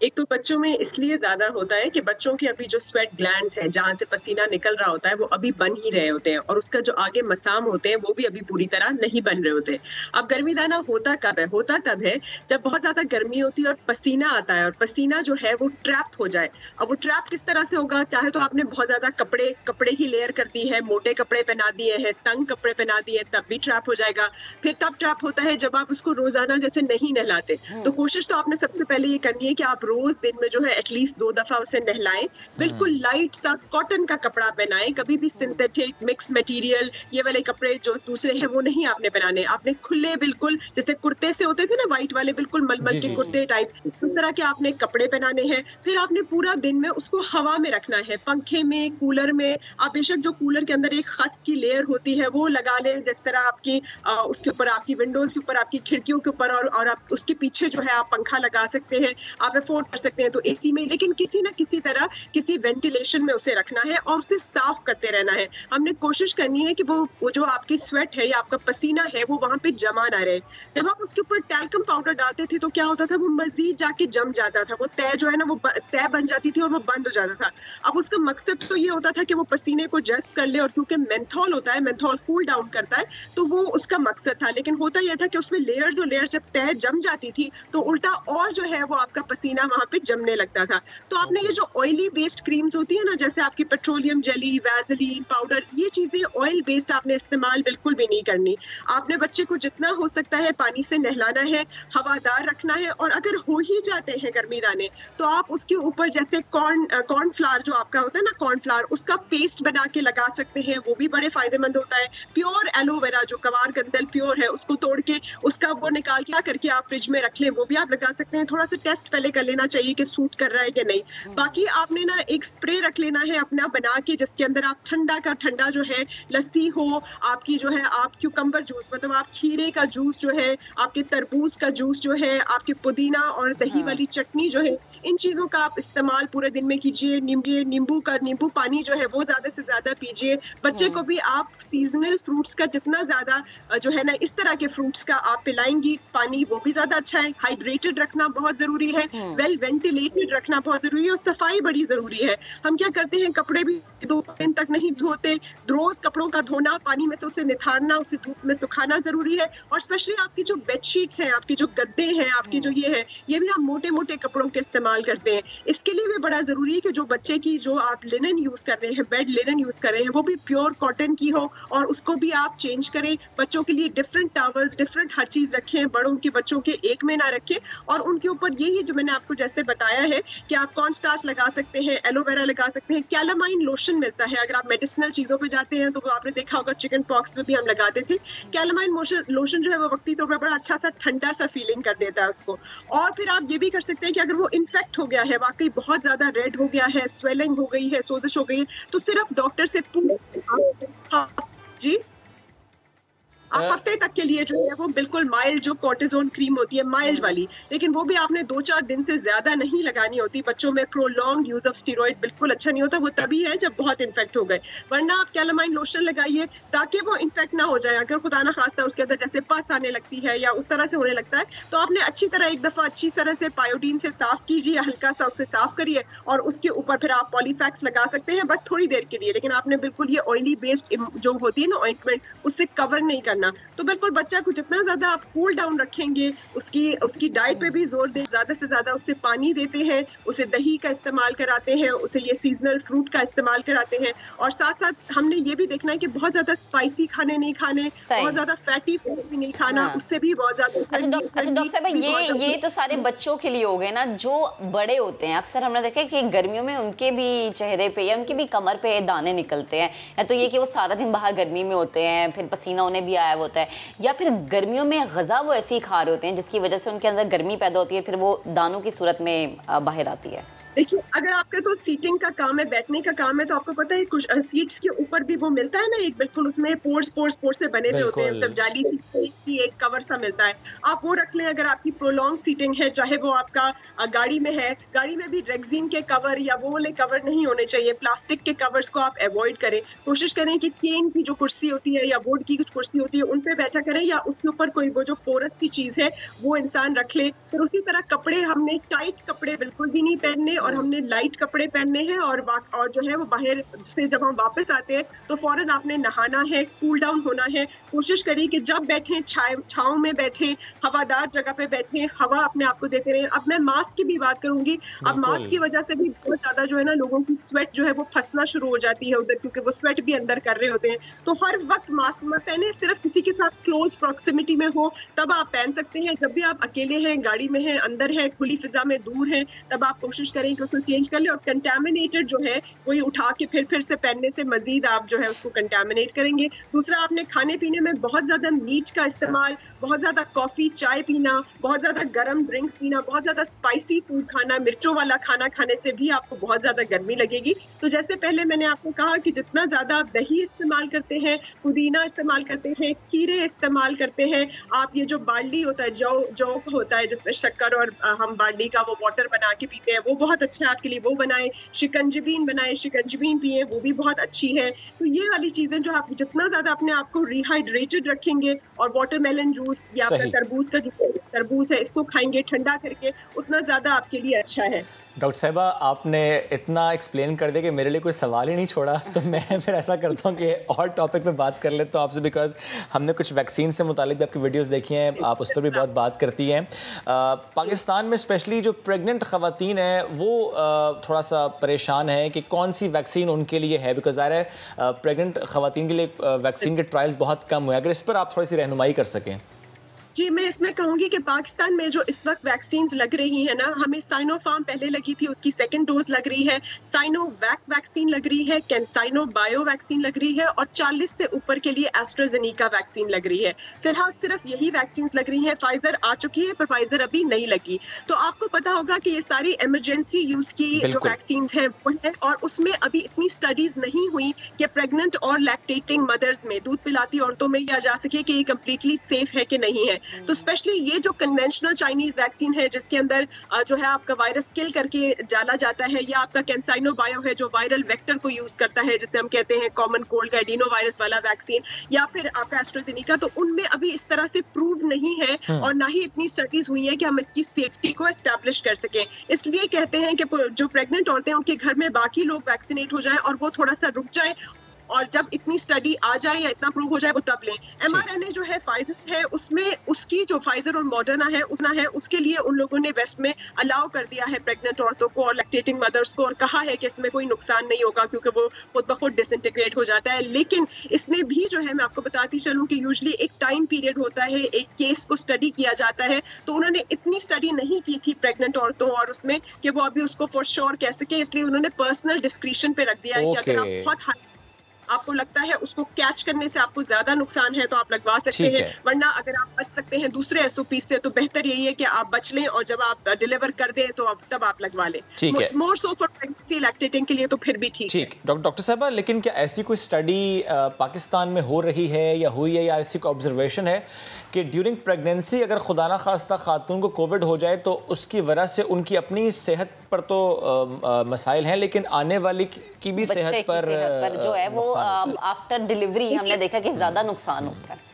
एक तो बच्चों में इसलिए ज्यादा होता है कि बच्चों के अभी जो स्वेट ग्लैंड्स हैं, जहाँ से पसीना निकल रहा होता है, वो अभी बन ही रहे होते हैं और उसका जो आगे मसाम होते हैं वो भी अभी पूरी तरह नहीं बन रहे होते। अब गर्मी दाना होता कब है? होता तब है जब बहुत ज्यादा गर्मी होती है और पसीना आता है और पसीना जो है वो ट्रैप हो जाए। अब वो ट्रैप किस तरह से होगा? चाहे तो आपने बहुत ज्यादा कपड़े ही लेयर कर दी है, मोटे कपड़े पहना दिए हैं, तंग कपड़े पहना दिए हैं, तब भी ट्रैप हो जाएगा। फिर तब ट्रैप होता है जब आप उसको रोजाना जैसे नहीं नहलाते। तो कोशिश तो आपने सबसे पहले ये करनी है कि आप रोज दिन में जो है एटलीस्ट 2 दफा उसे नहलाएं। बिल्कुल लाइट सा कॉटन का कपड़ा पहनाएं, कभी भी सिंथेटिक मिक्स मटेरियल ये वाले कपड़े जो दूसरे हैं वो नहीं आपने पहनाने। आपने खुले बिल्कुल जैसे कुर्ते से होते थे ना, व्हाइट वाले बिल्कुल मलमल के कुर्ते टाइप, उस तरह के आपने कपड़े पहनाने हैं। फिर आपने पूरा दिन में उसको हवा में रखना है, पंखे में, कूलर में। आप बेशक जो कूलर के अंदर एक खस की लेयर होती है वो लगा लें, जिस तरह आपकी उसके ऊपर, आपकी विंडोज के ऊपर, आपकी खिड़कियों के ऊपर, और आप उसके पीछे जो है आप पंखा लगा सकते हैं। आप अफोर्ड कर सकते हैं तो एसी में, लेकिन किसी ना किसी तरह किसी वेंटिलेशन में उसे रखना है और उसे साफ करते रहना है। हमने कोशिश करनी है कि वो जो आपकी स्वेट है या आपका पसीना है वो वहां पे जमा ना रहे। जब आप उसके ऊपर टैल्कम पाउडर डालते थे तो क्या होता था, वो मजीद जाके जम जाता था, वो तय जो है ना वो तय बन जाती थी और वो बंद हो जाता था। अब उसका मकसद तो ये होता था कि वो पसीने को जज्ब कर ले, और क्योंकि मेंथॉल होता है, मेंथॉल कूल डाउन करता है, तो वो उसका मकसद था। लेकिन होता यह था कि उसमें लेयर्स और लेयर्स जब तय जम जाती थी तो उल्टा और जो है वो आपका पसीना वहां पे जमने लगता था। तो आपने ये जो ऑयली बेस्ड क्रीम्स होती है ना, जैसे आपकी पेट्रोलियम जेली, वैसलीन पाउडर, ये चीजें ऑयल बेस्ड आपने इस्तेमाल बिल्कुल भी नहीं करनी। आपने बच्चे को जितना हो सकता है पानी से नहलाना है, हवादार रखना है, और अगर हो ही जाते हैं गर्मी दाने तो आप उसके ऊपर जैसे कॉर्न फ्लावर जो आपका होता है ना, कॉर्न फ्लावर, उसका पेस्ट बना के लगा सकते हैं, वो भी बड़े फायदेमंद होता है। प्योर एलोवेरा जो कवार गंदल प्योर है उसको तोड़ के उसका वो निकाल के करके आप फ्रिज में रख लें, वो भी आप लगा सकते हैं। थोड़ा सा टेस्ट पहले कर लेना चाहिए कि सूट कर रहा है कि नहीं। बाकी आपने ना एक स्प्रे रख लेना है अपना बना के, जिसके अंदर आप ठंडा का ठंडा जो है लस्सी हो, आपकी जो है आप क्यूकम्बर जूस, मतलब आप खीरे का जूस जो है, आपके तरबूज का जूस जो है, आपके पुदीना और दही वाली चटनी जो है, इन चीजों का आप इस्तेमाल पूरे दिन में कीजिए। नींबू पानी जो है वो ज्यादा से ज्यादा पीजिए। बच्चे को भी आप सीजनल फ्रूट्स का जितना ज्यादा जो है ना, इस तरह के फ्रूट्स का आप पिलाएंगी पानी, वो भी ज्यादा अच्छा है। हाइड्रेटेड रखना बहुत जरूरी है, वेल वेंटिलेटेड रखना बहुत जरूरी है, और सफाई बड़ी जरूरी है। हम क्या करते हैं, कपड़े भी 2 दिन तक नहीं धोते। रोज कपड़ों का धोना, पानी में से उसे निथारना, उसे धूप में सुखाना जरूरी है। और स्पेशली आपकी जो बेडशीट्स हैं, आपके जो गद्दे हैं, आपके जो ये है, ये भी हम मोटे मोटे कपड़ों के इस्तेमाल करते हैं। इसके लिए भी बड़ा जरूरी है कि जो बच्चे की जो आप लिनन यूज कर रहे हैं, बेड लिनन यूज कर रहे हैं, वो भी प्योर कॉटन की हो और उसको भी आप चेंज करें। बच्चों के लिए डिफरेंट टॉवल्स, डिफरेंट हर चीज रखें, बड़ों के बच्चों के एक में ना रखें। और उनके ऊपर यही जो मैंने आपको जैसे बताया है कि आप कॉर्न स्टार्च लगा सकते हैं, एलोवेरा लगा सकते हैं, कैलामाइन लोशन मिलता है। अगर आप मेडिसिनल चीजों पे जाते हैं तो वो आपने देखा होगा, चिकन पॉक्स में भी हम लगाते थे। कैलामाइन लोशन जो है वो वक्ती तौर पर बड़ा अच्छा सा ठंडा सा फीलिंग कर देता है उसको। और फिर आप ये भी कर सकते हैं कि अगर वो इन्फेक्ट हो गया है, वाकई बहुत ज्यादा रेड हो गया है, स्वेलिंग हो गई है, सोजिश हो गई है, तो सिर्फ डॉक्टर से जी आप हफ्ते तक के लिए जो है वो बिल्कुल माइल्ड जो कॉर्टिजोन क्रीम होती है, माइल्ड वाली, लेकिन वो भी आपने 2-4 दिन से ज्यादा नहीं लगानी होती। बच्चों में प्रोलॉन्ग यूज ऑफ स्टेरॉइड बिल्कुल अच्छा नहीं होता, वो तभी है जब बहुत इन्फेक्ट हो गए। वरना आप कैलामाइन लोशन लगाइए ताकि वो इन्फेक्ट ना हो जाए। अगर खुदा ना खास्ता उसके अंदर जैसे पस आने लगती है या उस तरह से होने लगता है, तो आपने अच्छी तरह एक दफा अच्छी तरह से पायोडीन से साफ कीजिए, हल्का सा उसे साफ करिए, और उसके ऊपर फिर आप पॉलीफैक्स लगा सकते हैं, बस थोड़ी देर के लिए। लेकिन आपने बिल्कुल ये ऑयली बेस्ड जो होती है ना ऑइंटमेंट, उससे कवर नहीं करना। तो बिल्कुल बच्चा को जितना ज्यादा आप कूल डाउन रखेंगे, उसकी डाइट पे भी जोर दें, ज्यादा से ज्यादा उसे पानी देते हैं, उसे दही का इस्तेमाल कराते हैं, उसे ये सीजनल फ्रूट का इस्तेमाल कराते हैं। और साथ साथ हमने ये भी देखना है कि बहुत ज्यादा स्पाइसी खाने नहीं खाने, बहुत ज्यादा फैटी फूड भी नहीं खाना, उससे भी बहुत ज्यादा। अच्छा डॉक्टर साहब, ये तो सारे बच्चों के लिए हो गए ना। जो बड़े होते हैं, अक्सर हमने देखा कि गर्मियों में उनके भी चेहरे पे या उनकी भी कमर पे दाने निकलते हैं, या तो ये कि वो सारा दिन बाहर गर्मी में होते हैं, फिर पसीना उन्हें भी आया होता है, या फिर गर्मियों में गज़ा वो ऐसी खा रहे होते हैं जिसकी वजह से उनके अंदर गर्मी पैदा होती है, फिर वो दानों की सूरत में बाहर आती है। देखिए, अगर आपका तो सीटिंग का काम है, बैठने का काम है, तो आपको पता है कुछ सीट्स के ऊपर भी वो मिलता है ना, एक बिल्कुल उसमें पोर्स से बने हुए होते हैं, तब जाली की एक कवर सा मिलता है, आप वो रख लें। अगर आपकी प्रोलॉन्ग सीटिंग है, चाहे वो आपका गाड़ी में है, गाड़ी में भी रेक्सिन के कवर या वो वाले कवर नहीं होने चाहिए, प्लास्टिक के कवर्स को आप अवॉइड करें। कोशिश करें कि चेन की जो कुर्सी होती है या वुड की कुछ कुर्सी होती है उन पे बैठा करें, या उसके ऊपर कोई वो जो पोरस की चीज है वो इंसान रख ले। फिर उसी तरह कपड़े, हमने टाइट कपड़े बिल्कुल भी नहीं पहनने और हमने लाइट कपड़े पहनने हैं, और जो है वो बाहर से जब हम वापस आते हैं तो फौरन आपने नहाना है, कूल डाउन होना है। कोशिश करिए कि जब बैठे छांव में बैठे, हवादार जगह पे बैठे, हवा अपने आप को देते रहे। अब मैं मास्क की भी बात करूंगी, अब मास्क की वजह से भी बहुत ज्यादा जो है ना लोगों की स्वेट जो है वो फंसना शुरू हो जाती है उधर, क्योंकि वो स्वेट भी अंदर कर रहे होते हैं। तो हर वक्त मास्क मत पहने, सिर्फ किसी के साथ क्लोज प्रॉक्सिमिटी में हो तब आप पहन सकते हैं। जब भी आप अकेले हैं, गाड़ी में हैं, अंदर है, खुली फिजा में दूर है, तब आप कोशिश करें कि उसको चेंज कर ले। और कंटामिनेटेड जो है वही उठा के फिर से पहनने से मजीद आप जो है उसको कंटामिनेट करेंगे। दूसरा, आपने खाने पीने में बहुत ज्यादा मीट का इस्तेमाल, बहुत ज्यादा कॉफी चाय पीना, बहुत ज्यादा गर्म ड्रिंक्स पीना, बहुत ज्यादा स्पाइसी फूड खाना, मिर्चों वाला खाना खाने से भी आपको बहुत ज्यादा गर्मी लगेगी। तो जैसे पहले मैंने आपको कहा कि जितना ज्यादा आप दही इस्तेमाल करते हैं, पुदीना इस्तेमाल करते हैं, खीरे इस्तेमाल करते हैं, आप ये जो बार्ली होता है, जौ होता है जिसमें शक्कर और हम बार्ली का वो वाटर बना के पीते हैं, वो बहुत अच्छा है आपके लिए, वो बनाए। शिकंजबीन बनाए, शिकंजबीन पिए, वो भी बहुत अच्छी है। तो ये वाली चीजें जो आप जितना ज्यादा अपने आप को रिहाइड्रेटेड रखेंगे, और वाटरमेलन जूस या आपका तरबूज का जो तरबूज है इसको खाएंगे ठंडा करके, उतना ज्यादा आपके लिए अच्छा है। डॉक्टर साहिबा, आपने इतना एक्सप्लेन कर दिया कि मेरे लिए कोई सवाल ही नहीं छोड़ा। तो मैं फिर ऐसा करता हूँ कि और टॉपिक पे बात कर लेता हूँ आपसे, बिकॉज हमने कुछ वैक्सीन से मुतालिक भी आपकी वीडियोस देखी हैं, आप उस पर भी बहुत बात करती हैं। पाकिस्तान में स्पेशली जो प्रेग्नेंट ख़वातीन हैं वो थोड़ा सा परेशान है कि कौन सी वैक्सीन उनके लिए है, बिकॉज ज़ाहिर है प्रेग्नेंट ख़वातीन के लिए वैक्सीन के ट्रायल्स बहुत कम हुए। अगर इस पर आप थोड़ी सी रहनुमाई कर सकें। जी, मैं इसमें कहूंगी कि पाकिस्तान में जो इस वक्त वैक्सीन लग रही है ना, हमें साइनोफार्म पहले लगी थी, उसकी सेकंड डोज लग रही है, साइनोवैक वैक्सीन लग रही है, कैंसाइनो बायो वैक्सीन लग रही है, और 40 से ऊपर के लिए एस्ट्राजेनेका वैक्सीन लग रही है। फिलहाल सिर्फ यही वैक्सीन लग रही है। फाइजर आ चुकी है पर फाइजर अभी नहीं लगी। तो आपको पता होगा कि ये सारी इमरजेंसी यूज की जो वैक्सीन है वो है, और उसमें अभी इतनी स्टडीज नहीं हुई कि प्रेग्नेंट और लैक्टेटिंग मदर्स में, दूध पिलाती औरतों में यह जा सके कि ये कम्प्लीटली सेफ है कि नहीं है। तो स्पेशली ये जो कन्वेंशनल चाइनीज वैक्सीन है जिसके अंदर जो है आपका वायरस किल करके डाला जाता है, या आपका कैंसाइनो बायो है जो वायरल वेक्टर को यूज करता है, जिसे हम कहते हैं कॉमन कोल्ड का एडिनो वायरस वाला वैक्सीन, या फिर आपका एस्ट्राजेनेका, तो उनमें अभी इस तरह से प्रूव नहीं है और ना ही इतनी स्टडीज हुई है कि हम इसकी सेफ्टी को एस्टैब्लिश कर सकें। इसलिए कहते हैं कि जो प्रेग्नेंट औरतें हैं उनके घर में बाकी लोग वैक्सीनेट हो जाएं और वो थोड़ा सा रुक जाएं, और जब इतनी स्टडी आ जाए या इतना प्रूव हो जाए वो तब लें। mRNA जो है फाइजर है, उसमें उसकी जो फाइजर और मॉडर्ना है उसके लिए उन लोगों ने वेस्ट में अलाउ कर दिया है प्रेग्नेंट औरतों को और लैक्टेटिंग मदर्स को, और कहा है कि इसमें कोई नुकसान नहीं होगा क्योंकि वो खुद ब खुद डिसइंटीग्रेट हो जाता है। लेकिन इसमें भी जो है मैं आपको बताती चलूं कि यूजुअली एक टाइम पीरियड होता है, एक केस को स्टडी किया जाता है, तो उन्होंने इतनी स्टडी नहीं की थी प्रेग्नेंट औरतों और उसमें कि वो अभी उसको फॉर श्योर कह सके, इसलिए उन्होंने पर्सनल डिस्क्रिप्शन पे रख दिया है कि अगर आप बहुत आपको लगता है उसको कैच करने से आपको ज्यादा नुकसान है तो आप लगवा सकते हैं, वरना अगर आप बच सकते हैं दूसरे एसओपी से तो बेहतर यही है कि आप बच लें और जब आप डिलीवर कर दें तो तब आप लगवा लें। मोर सो फॉर प्रेगनेंसी लैक्टेटिंग के लिए तो फिर भी ठीक। डॉक्टर साहबा, लेकिन क्या ऐसी कोई स्टडी पाकिस्तान में हो रही है या हुई है या ऐसी कोई ऑब्जर्वेशन है कि ड्यूरिंग प्रेगनेंसी अगर खुदा ना खास्ता खातून को कोविड हो जाए तो उसकी वजह से उनकी अपनी सेहत पर तो मसाइल हैं, लेकिन आने वाली की भी सेहत पर जो है वो आफ्टर डिलीवरी हमने देखा कि ज्यादा नुकसान होता है।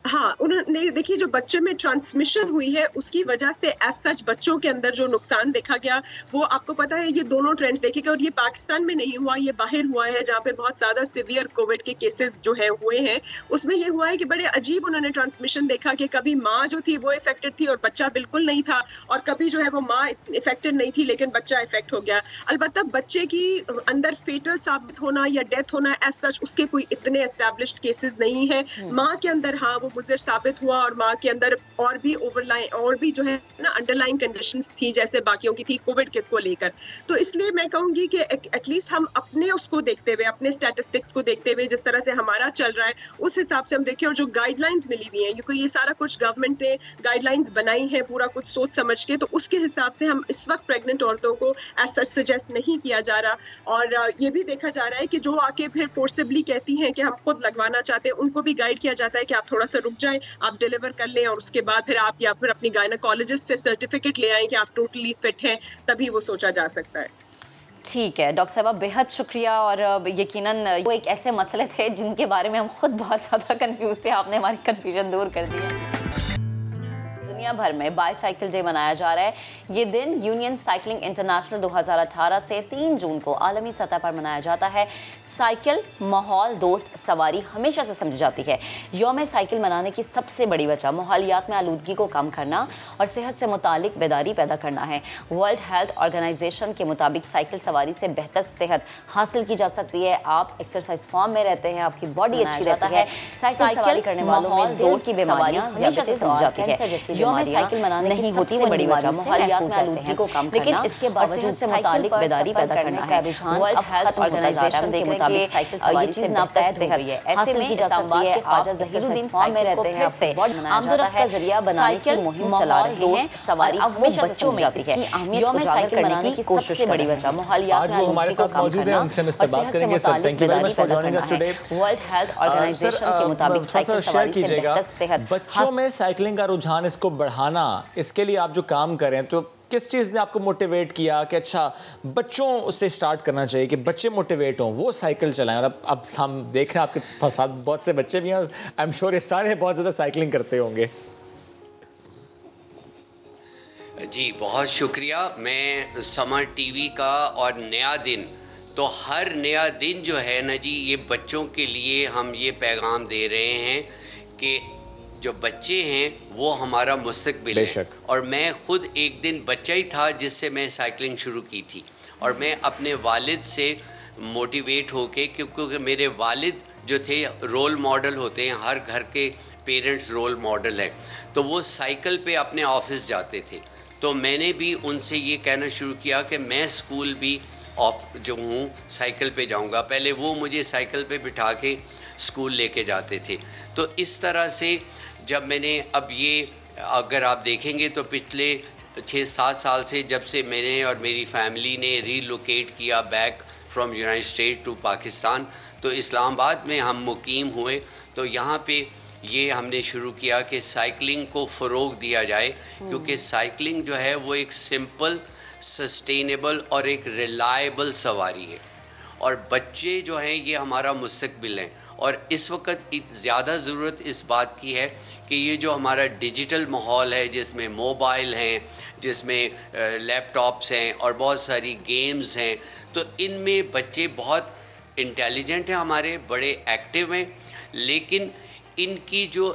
हाँ, उन्होंने देखिए जो बच्चे में ट्रांसमिशन हुई है उसकी वजह से एज सच बच्चों के अंदर जो नुकसान देखा गया वो आपको पता है, ये दोनों ट्रेंड्स देखे गए और ये पाकिस्तान में नहीं हुआ, ये बाहर हुआ है जहाँ पे बहुत ज्यादा सिवियर कोविड के केसेस जो है हुए हैं। उसमें ये हुआ है कि बड़े अजीब उन्होंने ट्रांसमिशन देखा कि कभी माँ जो थी वो इफेक्टेड थी और बच्चा बिल्कुल नहीं था, और कभी जो है वो माँ इफेक्टेड नहीं थी लेकिन बच्चा इफेक्ट हो गया। अलबत्ता बच्चे की अंदर फेटल साबित होना या डेथ होना एज सच उसके कोई इतने एस्टैब्लिश्ड केसेस नहीं है। माँ के अंदर हाँ वो मुज़र साबित हुआ और माँ के अंदर और भी जो है ना अंडरलाइन कंडीशंस थी जैसे बाकियों की थी कोविड के को लेकर। तो इसलिए मैं कहूँगी कि एटलीस्ट हम अपने उसको देखते हुए, अपने स्टैटिस्टिक्स को देखते हुए, जिस तरह से हमारा चल रहा है उस हिसाब से हम देखें, और जो गाइडलाइंस मिली हुई हैं, क्योंकि ये सारा कुछ गवर्नमेंट ने गाइडलाइंस बनाई है पूरा कुछ सोच समझ के, तो उसके हिसाब से हम इस वक्त प्रेग्नेंट औरतों को एज सच सजेस्ट नहीं किया जा रहा। और ये भी देखा जा रहा है कि जो आके फिर फोर्सिबली कहती हैं कि हम खुद लगवाना चाहते हैं, उनको भी गाइड किया जाता है कि आप थोड़ा सा रुक जाएं, आप डिलीवर कर लें और उसके बाद फिर आप या फिर अपनी गायनेकोलॉजिस्ट से सर्टिफिकेट ले आएं कि आप टोटली फिट हैं, तभी वो सोचा जा सकता है। ठीक है डॉक्टर साहब, बेहद शुक्रिया। और यकीनन वो एक ऐसे मसले थे जिनके बारे में हम खुद बहुत ज़्यादा कंफ्यूज थे, आपने हमारी कंफ्यूजन दूर कर दिया। दुनिया भर में बाईसाइकिल डे मनाया जा रहा है। ये दिन यूनियन साइकिलिंग इंटरनेशनल 2018 से 3 जून को आलमी सतह पर मनाया जाता है। साइकिल माहौल दोस्त सवारी हमेशा से समझी जाती है। यौम साइकिल मनाने की सबसे बड़ी वजह माहौलियात में आलूदगी को कम करना और सेहत से मुतालिक बेदारी पैदा करना है। वर्ल्ड हेल्थ ऑर्गेनाइजेशन के मुताबिक साइकिल सवारी से बेहतर सेहत हासिल की जा सकती है। आप एक्सरसाइज फॉर्म में रहते हैं, आपकी बॉडी अच्छी रहती है। साइकिल सवारी करने वालों में दिल की बीमारियां हमेशा से समझी जाती है। यौम साइकिल मनाने नहीं होती वो बड़ी वजह माहौलियात में आलूदगी को कम करना, लेकिन इसके बावजूद से मुतालिक बेदारी पैदा करना है। वर्ल्ड हेल्थ ऑर्गेनाइजेशन के मुताबिक साइकिल सवारी से नापतय तय हुई है। ऐसे में जा सकती है ख्वाजा ज़हीरुद्दीन फॉर्म में रहते हैं, आपसे आमदरफ्त का जरिया बनाने की मुहिम चला रहे हैं। सवारी हमेशा से समझी जाती है। यौम साइकिल मनाने की सबसे बड़ी वजह माहौलियात में आलूदगी को कम करना और सेहत से मुतालिक बेदारी पैदा करना है। वर्ल्ड हेल्थ ऑर्गेनाइजेशन के मुताबिक साइकिल सवारी से बेहतर सेहत। बच्चों में साइकिलिंग का रुझान इसको बढ़ाना, इसके लिए आप जो काम कर रहे हैं, तो किस चीज़ ने आपको मोटिवेट किया कि अच्छा बच्चों से स्टार्ट करना चाहिए कि बच्चे मोटिवेट हों, वो साइकिल चलाएं? और अब हम देख रहे हैं आपके साथ बहुत से बच्चे भी हैं, आई एम श्योर ये सारे बहुत ज़्यादा साइकिलिंग करते होंगे। जी बहुत शुक्रिया। मैं समर टीवी का और नया दिन, तो हर नया दिन जो है ना जी, ये बच्चों के लिए हम ये पैगाम दे रहे हैं कि जो बच्चे हैं वो हमारा मुस्तकबिल है। और मैं खुद एक दिन बच्चा ही था जिससे मैं साइकिलिंग शुरू की थी, और मैं अपने वालिद से मोटिवेट होके, क्योंकि मेरे वालिद जो थे रोल मॉडल होते हैं, हर घर के पेरेंट्स रोल मॉडल हैं, तो वो साइकिल पे अपने ऑफिस जाते थे। तो मैंने भी उनसे ये कहना शुरू किया कि मैं स्कूल भी जो हूँ साइकिल पे जाऊँगा। पहले वो मुझे साइकिल पे बिठा के स्कूल लेके जाते थे। तो इस तरह से जब मैंने अब ये, अगर आप देखेंगे तो पिछले 6-7 साल से जब से मैंने और मेरी फैमिली ने रीलोकेट किया back from United State to Pakistan, तो इस्लामाबाद में हम मुकीम हुए। तो यहाँ पे ये हमने शुरू किया कि साइकिलिंग को फ़रोग दिया जाए, क्योंकि साइकिलिंग जो है वो एक सिंपल, सस्टेनेबल और एक रिलायबल सवारी है। और बच्चे जो हैं ये हमारा मुस्तकबिल हैं, और इस वक्त ज़्यादा ज़रूरत इस बात की है कि ये जो हमारा डिजिटल माहौल है, जिसमें मोबाइल हैं, जिसमें लैपटॉप्स हैं और बहुत सारी गेम्स हैं, तो इनमें बच्चे बहुत इंटेलिजेंट हैं, हमारे बड़े एक्टिव हैं, लेकिन इनकी जो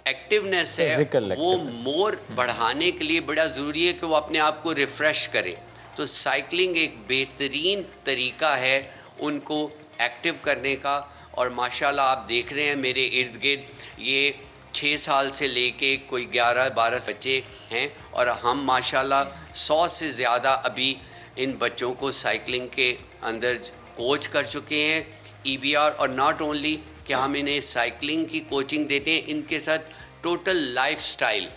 एक्टिवनेस है वो मोर बढ़ाने के लिए बड़ा ज़रूरी है कि वो अपने आप को रिफ़्रेश करें। तो साइकिलिंग एक बेहतरीन तरीका है उनको एक्टिव करने का। और माशाल्लाह आप देख रहे हैं मेरे इर्द गिर्द ये 6 साल से लेके कोई 11-12 बच्चे हैं, और हम माशाल्लाह 100 से ज़्यादा अभी इन बच्चों को साइकिलिंग के अंदर कोच कर चुके हैं, EBR। और नॉट ओनली कि हम इन्हें साइकिलिंग की कोचिंग देते हैं, इनके साथ टोटल लाइफस्टाइल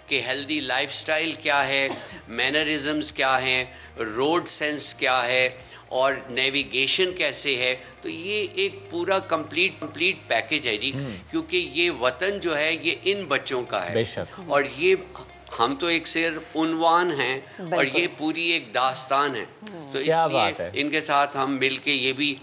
कि हेल्दी लाइफस्टाइल क्या है, मैनरिज़म्स क्या हैं, रोड सेंस क्या है और नेविगेशन कैसे है। तो ये एक पूरा कंप्लीट पैकेज है जी, क्योंकि ये वतन जो है ये इन बच्चों का है, और ये हम तो एक सिर्फ उन्वान हैं और ये पूरी एक दास्तान है। तो इसलिए इनके साथ हम मिल के ये भी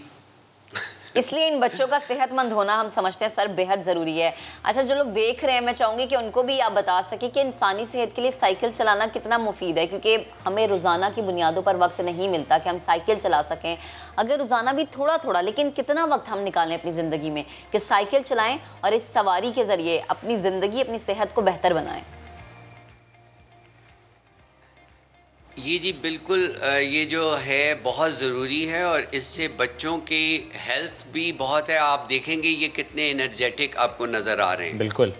इसलिए इन बच्चों का सेहतमंद होना हम समझते हैं सर बेहद ज़रूरी है। अच्छा, जो लोग देख रहे हैं मैं चाहूँगी कि उनको भी आप बता सकें कि इंसानी सेहत के लिए साइकिल चलाना कितना मुफीद है, क्योंकि हमें रोज़ाना की बुनियादों पर वक्त नहीं मिलता कि हम साइकिल चला सकें। अगर रोज़ाना भी थोड़ा थोड़ा, लेकिन कितना वक्त हम निकालें अपनी ज़िंदगी में कि साइकिल चलाएँ और इस सवारी के ज़रिए अपनी ज़िंदगी, अपनी सेहत को बेहतर बनाएँ। ये जी बिल्कुल ये जो है बहुत ज़रूरी है और इससे बच्चों की हेल्थ भी बहुत है। आप देखेंगे ये कितने एनर्जेटिक आपको नज़र आ रहे हैं। बिल्कुल।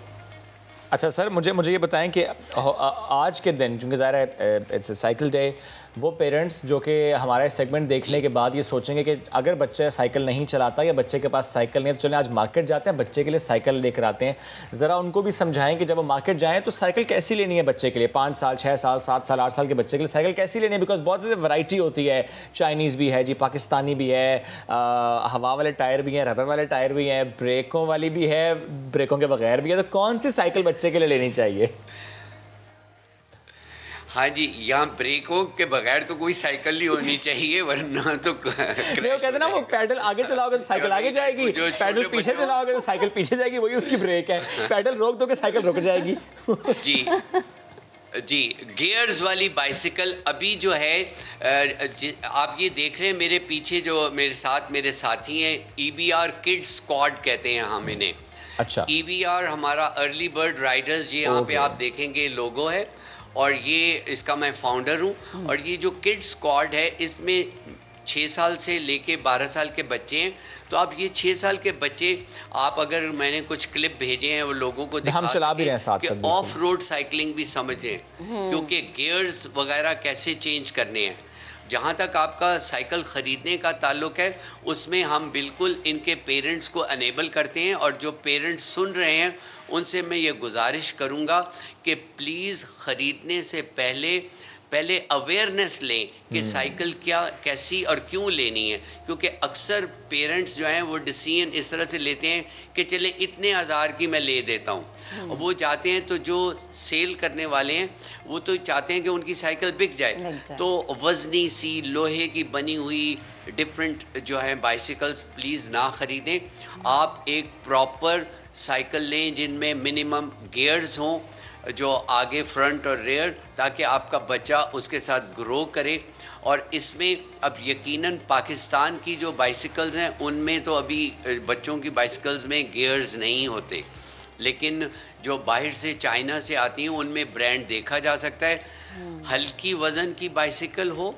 अच्छा सर, मुझे ये बताएं कि आज के दिन, चूँकि ज़ाहिर है इट्स साइकिल डे, वो पेरेंट्स जो कि हमारा सेगमेंट देखने के बाद ये सोचेंगे कि अगर बच्चा साइकिल नहीं चलाता या बच्चे के पास साइकिल नहीं है तो चलें आज मार्केट जाते हैं, बच्चे के लिए साइकिल लेकर आते हैं। ज़रा उनको भी समझाएं कि जब वो मार्केट जाएँ तो साइकिल कैसी लेनी है बच्चे के लिए, 5 साल 6 साल 7 साल 8 साल के बच्चे के लिए साइकिल कैसी लेनी है। बिकॉज बहुत ज़्यादा वैरायटी होती है, चाइनीज़ भी है जी, पाकिस्तानी भी है, हवा वाले टायर भी हैं, रबर वाले टायर भी हैं, ब्रेकों वाली भी है, ब्रेकों के बगैर भी है। तो कौन सी साइकिल बच्चे के लिए लेनी चाहिए? हाँ जी, यहाँ ब्रेकों के बगैर तो कोई साइकिल नहीं होनी चाहिए, वरना तो वो कहते हैं ना, वो पैडल आगे चलाओगे तो साइकिल आगे जाएगी, पैडल पीछे चलाओगे तो साइकिल पीछे जाएगी, वही उसकी ब्रेक है। पैडल रोक दोगे साइकिल रुक जाएगी। जी, गियर्स वाली बाइसिकल अभी जो है आप ये देख रहे हैं मेरे पीछे जो मेरे साथ मेरे साथी हैं, EBR किड्स स्क्वाड कहते हैं हम इन्हें। अच्छा। EBR हमारा अर्ली बर्ड राइडर्स, ये यहाँ पे आप देखेंगे लोगो है और ये इसका मैं फाउंडर हूँ। और ये जो किड्स स्क्वाड है इसमें 6 साल से लेके 12 साल के बच्चे हैं। तो आप ये 6 साल के बच्चे, आप अगर मैंने कुछ क्लिप भेजे हैं वो लोगों को दिखा, हम चला भी रहे हैं साथ कि ऑफ रोड साइकिलिंग भी समझें, क्योंकि गियर्स वगैरह कैसे चेंज करने हैं। जहाँ तक आपका साइकिल ख़रीदने का ताल्लुक़ है उसमें हम बिल्कुल इनके पेरेंट्स को अनेबल करते हैं। और जो पेरेंट्स सुन रहे हैं उनसे मैं ये गुजारिश करूँगा कि प्लीज़ ख़रीदने से पहले अवेयरनेस लें कि साइकिल क्या कैसी और क्यों लेनी है। क्योंकि अक्सर पेरेंट्स जो हैं वो डिसीजन इस तरह से लेते हैं कि चले इतने हज़ार की मैं ले देता हूँ, और वो चाहते हैं, तो जो सेल करने वाले हैं वो तो चाहते हैं कि उनकी साइकिल बिक जाए। तो वज़नी सी लोहे की बनी हुई डिफरेंट जो है बाइसिकल्स प्लीज़ ना ख़रीदें। आप एक प्रॉपर साइकिल लें जिनमें मिनिमम गियर्स हों, जो आगे फ्रंट और रेयर, ताकि आपका बच्चा उसके साथ ग्रो करे। और इसमें अब यकीनन पाकिस्तान की जो बाइसिकल्स हैं उनमें तो अभी बच्चों की बाइसिकल्स में गियर्स नहीं होते, लेकिन जो बाहर से चाइना से आती हैं उनमें ब्रांड देखा जा सकता है। हल्की वज़न की बाइसिकल हो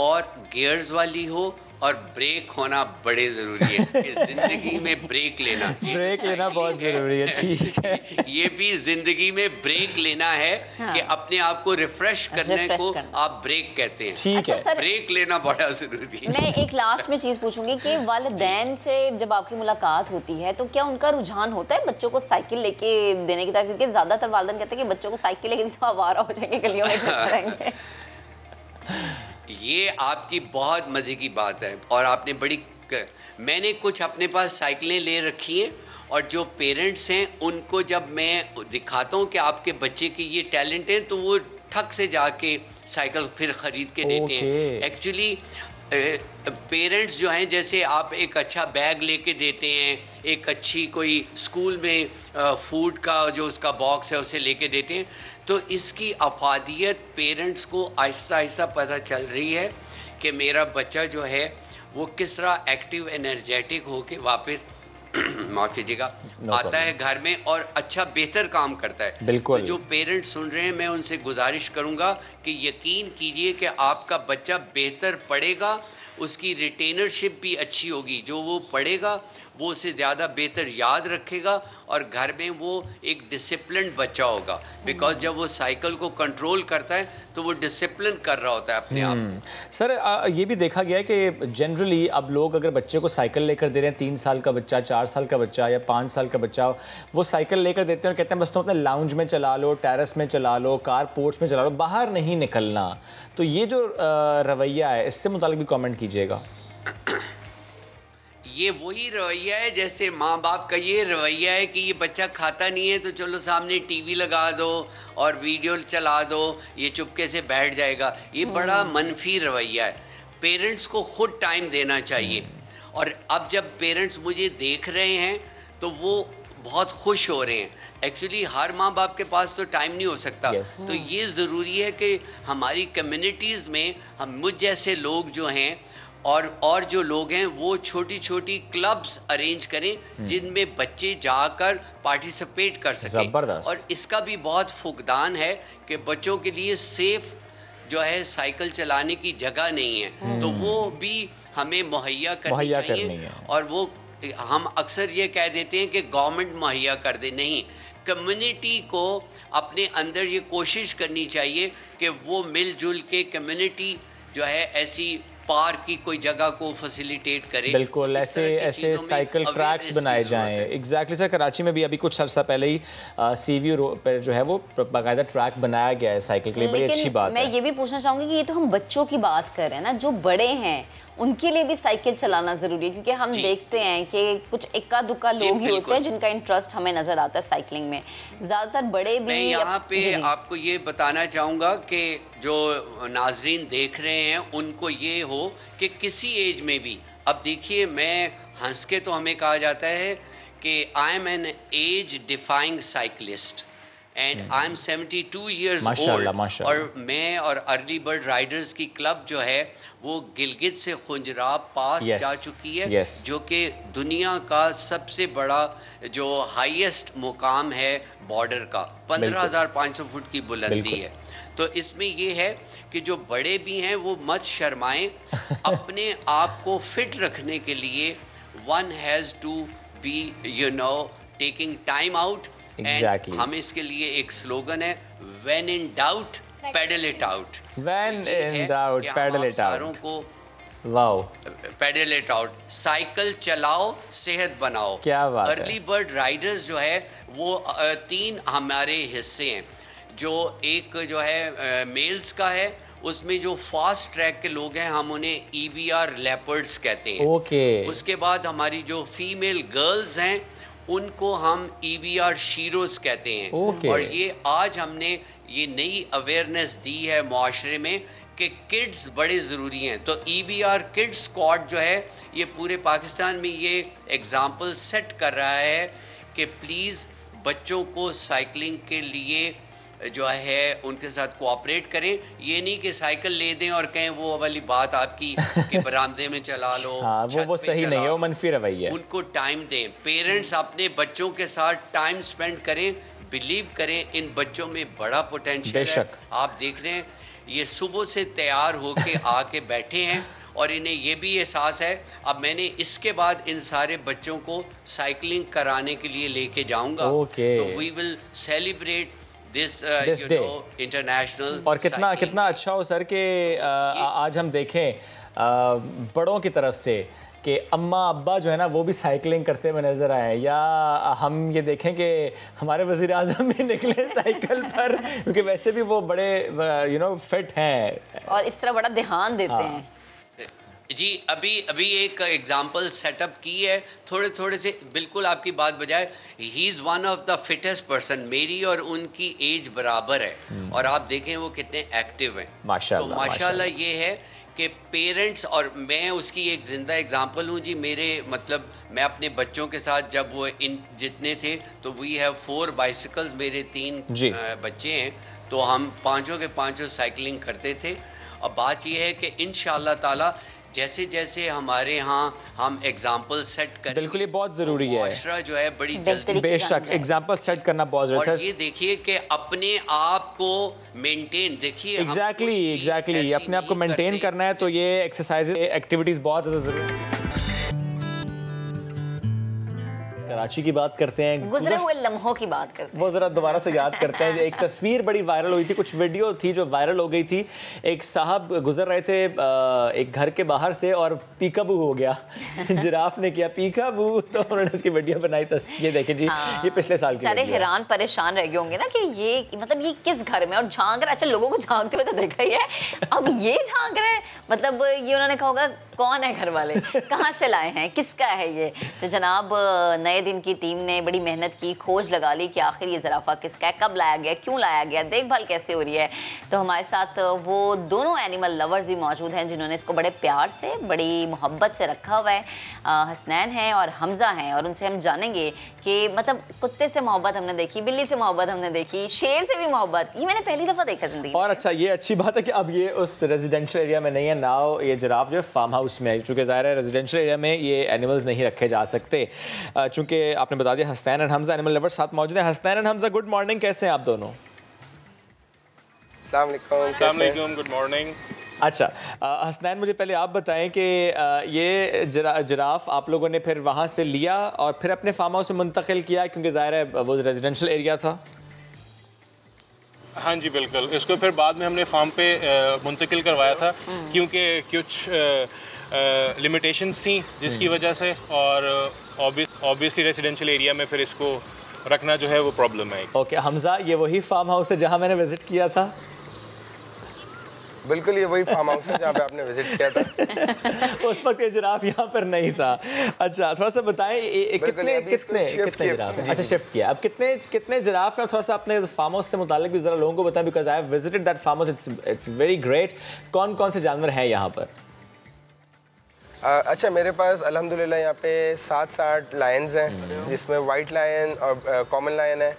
और गियर्स वाली हो और ब्रेक होना बड़े ज़रूरी है कि ज़िंदगी में ब्रेक लेना बहुत ज़रूरी है। ठीक है, ये भी ज़िंदगी में ब्रेक लेना है। हाँ। कि अपने आप को रिफ्रेश करने को आप ब्रेक कहते हैं। ठीक है, ब्रेक लेना बड़ा ज़रूरी है। मैं एक लास्ट में चीज़ पूछूंगी कि वालिदैन से जब आपकी मुलाकात होती है तो क्या उनका रुझान होता है बच्चों को साइकिल लेके देने की तरफ? क्योंकि ज़्यादातर वालिदैन कहते हैं कि बच्चों को साइकिल लेके तो आवारा हो जाएंगे, गलियों में घूमेंगे। ये आपकी बहुत मज़े की बात है और आपने मैंने कुछ अपने पास साइकिलें ले रखी हैं और जो पेरेंट्स हैं उनको जब मैं दिखाता हूँ कि आपके बच्चे की ये टैलेंट है तो वो ठक से जाके साइकिल फिर ख़रीद के देते हैं। एक्चुअली पेरेंट्स जो हैं, जैसे आप एक अच्छा बैग लेके देते हैं, एक अच्छी कोई स्कूल में फूड का जो उसका बॉक्स है उसे लेके देते हैं, तो इसकी अफादियत पेरेंट्स को आहिस्ता आहिस्ता पता चल रही है कि मेरा बच्चा जो है वो किस तरह एक्टिव एनर्जेटिक होके वापस माफ़ कीजिएगा आता है घर में और अच्छा बेहतर काम करता है। बिल्कुल। तो जो पेरेंट्स सुन रहे हैं मैं उनसे गुजारिश करूंगा कि यकीन कीजिए कि आपका बच्चा बेहतर पढ़ेगा, उसकी रिटेनरशिप भी अच्छी होगी, जो वो पढ़ेगा वो उसे ज़्यादा बेहतर याद रखेगा और घर में वो एक डिसिप्लिन बच्चा होगा। बिकॉज जब वो साइकिल को कंट्रोल करता है तो वो डिसिप्लिन कर रहा होता है अपने आप। सर ये भी देखा गया है कि जनरली अब लोग अगर बच्चे को साइकिल लेकर दे रहे हैं, 3 साल का बच्चा, 4 साल का बच्चा या 5 साल का बच्चा, वो साइकिल लेकर देते हैं और कहते हैं बस तुम अपने लाउंज में चला लो, टेरेस में चला लो, कार पोर्च में चला लो, बाहर नहीं निकलना। तो ये जो रवैया है इससे मुतालिक भी कमेंट कीजिएगा। ये वही रवैया है जैसे माँ बाप का ये रवैया है कि ये बच्चा खाता नहीं है तो चलो सामने टीवी लगा दो और वीडियो चला दो, ये चुपके से बैठ जाएगा। ये बड़ा मनफी रवैया है। पेरेंट्स को खुद टाइम देना चाहिए। और अब जब पेरेंट्स मुझे देख रहे हैं तो वो बहुत खुश हो रहे हैं। एक्चुअली हर माँ बाप के पास तो टाइम नहीं हो सकता। तो ये ज़रूरी है कि हमारी कम्युनिटीज़ में हम मुझ जैसे लोग जो हैं और जो लोग हैं वो छोटी छोटी क्लब्स अरेंज करें जिनमें बच्चे जाकर पार्टिसिपेट कर सकें। और इसका भी बहुत फुकदान है कि बच्चों के लिए सेफ जो है साइकिल चलाने की जगह नहीं है, तो वो भी हमें मुहैया करनी चाहिए। और वो हम अक्सर ये कह देते हैं कि गवर्नमेंट मुहैया कर दे, नहीं, कम्युनिटी को अपने अंदर ये कोशिश करनी चाहिए कि वो मिलजुल के कम्युनिटी जो है ऐसी पार्क की कोई जगह को फैसिलिटेट करे। बिल्कुल, ऐसे साइकिल ट्रैक्स बनाए जाएं। एग्जैक्टली सर, कराची में भी अभी कुछ अर्सा पहले ही सीवी रोड पर जो है वो बाकायदा ट्रैक बनाया गया है साइकिल के लिए, बड़ी अच्छी बात है। मैं ये भी पूछना चाहूँगी कि ये तो हम बच्चों की बात कर रहे हैं ना, जो बड़े हैं उनके लिए भी साइकिल चलाना जरूरी है, क्योंकि हम देखते हैं कि कुछ इक्का दुक्का लोग ही होते हैं जिनका इंटरेस्ट हमें नजर आता है साइकिलिंग में, ज्यादातर बड़े भी। मैं यहाँ पे आपको ये बताना चाहूँगा कि जो नाजरीन देख रहे हैं उनको ये हो कि किसी एज में भी, अब देखिए मैं हंस के तो हमें कहा जाता है कि I am an age defying cyclist and I am 72 years old, और मैं और अर्ली बर्ड राइडर्स की क्लब जो है वो गिलगित से खुंजराब पास जा चुकी है, जो कि दुनिया का सबसे बड़ा जो हाईएस्ट मुकाम है बॉर्डर का, 15,500 फुट की बुलंदी है। तो इसमें ये है कि जो बड़े भी हैं वो मत शर्माएं, अपने आप को फिट रखने के लिए one has to be taking time out. Exactly. हम इसके लिए एक स्लोगन है, When in doubt, pedal it out. When in doubt, pedal it out. सारों को wow, pedal it out, cycle चलाओ, सेहत बनाओ। क्या बात है। अर्ली बर्ड राइडर्स जो है वो 3 हमारे हिस्से हैं, जो एक जो है मेल्स का है, उसमें जो फास्ट ट्रैक के लोग हैं हम उन्हें EBR लेपर्ड्स कहते हैं। ओके। उसके बाद हमारी जो फीमेल गर्ल्स हैं उनको हम EBR शीरोज कहते हैं। और ये आज हमने ये नई अवेयरनेस दी है मुआशरे में कि किड्स बड़े ज़रूरी हैं, तो EBR किड्स स्क्वाड जो है ये पूरे पाकिस्तान में ये एग्ज़ाम्पल सेट कर रहा है कि प्लीज़ बच्चों को साइकिलिंग के लिए जो है उनके साथ कोऑपरेट करें। ये नहीं कि साइकिल ले दें और कहें वो वाली बात आपकी कि बरामदे में चला लो। हाँ, वो सही नहीं है, वो मनफी रवैया है। उनको टाइम दें, पेरेंट्स अपने बच्चों के साथ टाइम स्पेंड करें, बिलीव करें इन बच्चों में बड़ा पोटेंशियल है। आप देख रहे हैं ये सुबह से तैयार होके आके बैठे हैं और इन्हें ये भी एहसास है अब मैंने इसके बाद इन सारे बच्चों को साइकिलिंग कराने के लिए लेके जाऊंगा। तो we will celebrate this day international. और कितना अच्छा हो सर कि आज हम देखें बड़ों की तरफ से कि अम्मा अब्बा जो है ना वो भी साइकिलिंग करते हुए नज़र आए, या हम ये देखें कि हमारे वज़ीर आज़म भी निकले साइकिल पर, क्योंकि वैसे भी वो बड़े फिट हैं और इस तरह बड़ा ध्यान देते हैं। जी अभी एक एग्जांपल सेटअप की है, थोड़े से बिल्कुल आपकी बात बजाय, he is one of the fittest person, मेरी और उनकी एज बराबर है और आप देखें वो कितने एक्टिव हैं। माशाल्लाह, तो माशाल्लाह ये है कि पेरेंट्स, और मैं उसकी एक ज़िंदा एग्जांपल हूँ जी। मेरे मतलब मैं अपने बच्चों के साथ जब वो इन जितने थे तो वी हैव 4 बाइसिकल्स, मेरे 3 बच्चे हैं, तो हम पाँचों के पाँचों साइकिलिंग करते थे। और बात ये है कि इंशाअल्लाह ताला जैसे जैसे हमारे यहाँ हम एग्जाम्पल सेट करें, बिल्कुल ये बहुत ज़रूरी है, माशरा जो है बड़ी जल्दी, बेशक एग्जाम्पल सेट करना बहुत ज़रूरी है। और ये देखिए कि अपने आप को मेंटेन, देखिए एग्जैक्टली अपने आप को मेंटेन करना है तो ये एक्सरसाइज एक्टिविटीज़ बहुत ज़्यादा ज़रूरी है। कराची की बात करते हैं, गुजरे हुए लम्हों की बात करते हैं, वो ज़रा दोबारा से याद करते हैं। एक तस्वीर बड़ी वायरल हुई थी, कुछ वीडियो थी जो वायरल हो गई थी। एक साहब गुजर रहे थे एक घर के बाहर से और पीकाबू हो गया जिराफ ने किया पीकाबू, तो उन्होंने उसकी वीडियो बनाई। ये देखें जी, ये पिछले साल की सारे हैरान परेशान रह गए होंगे ना कि ये मतलब ये किस घर में, और झांक रहा, अच्छा लोगों को झांकते हुए तो देखा ही है, अब ये झांक रहे हैं, मतलब ये उन्होंने कहा होगा कौन है घर वाले, कहाँ से लाए हैं, किसका है ये। तो जनाब नए दिन की टीम ने बड़ी मेहनत की, खोज लगा ली कि आखिर ये ज़राफ़ा किसका है, कब लाया गया, क्यों लाया गया, देखभाल कैसे हो रही है। तो हमारे साथ वो दोनों एनिमल लवर्स भी मौजूद हैं जिन्होंने इसको बड़े प्यार से, बड़ी मोहब्बत से रखा हुआ है। हसनैन हैं और हमज़ा हैं, और उनसे हम जानेंगे कि मतलब कुत्ते से मोहब्बत हमने देखी, बिल्ली से मोहब्बत हमने देखी, शेर से भी मोहब्बत, ये मैंने पहली दफ़ा देखा ज़िंदगी में। और अच्छा ये अच्छी बात है कि अब ये उस रेजिडेंशियल एरिया में नहीं है, नाउ ये जिराफ जो है फार्म हाउस में है, चूँकि ज़ाहिर है रेजिडेंशियल एरिया में ये एनिमल्स नहीं रखे जा सकते। चूँकि आपने बता दिया Hasnain and Hamza animal lovers साथ मौजूद हैं। Hasnain and Hamza good morning, कैसे हैं आप दोनों? अस्सलाम, गुड मॉर्निंग। अच्छा हसनैन, मुझे पहले आप बताएं कि ये जिराफ आप लोगों ने फिर वहाँ से लिया और फिर अपने फार्म हाउस में मुंतकिल किया, क्योंकि ज़ाहिर है वो रेजिडेंशियल एरिया था? हाँ जी बिल्कुल, इसको फिर बाद में हमने फार्म पे मुंतकिल करवाया था, क्योंकि कुछ लिमिटेशंस थी जिसकी वजह से, और ऑब्वियसली रेजिडेंशियल एरिया में फिर इसको रखना जो है वो प्रॉब्लम है। ओके हमजा, ये वही फार्म हाउस है जहाँ मैंने विजिट किया था? बिल्कुल, ये वही फार्म हाउस है जहाँ पे आपने विजिट किया था। उस वक्त ये जिराफ यहाँ पर नहीं था। अच्छा थोड़ा सा बताएं कितने जिराफ हैं? अच्छा शिफ्ट किया, अब कितने जिराफ हैं? और थोड़ा सा अपने फार्म हाउस से मुतालिक भी ज़रा लोगों को बताएं, because I have visited that farm house, it's very great. कौन कौन से जानवर हैं यहाँ पर? अच्छा, मेरे पास अल्हम्दुलिल्लाह यहाँ पे 7 से 8 लायंस हैं, जिसमें वाइट लायन और कॉमन लायन है,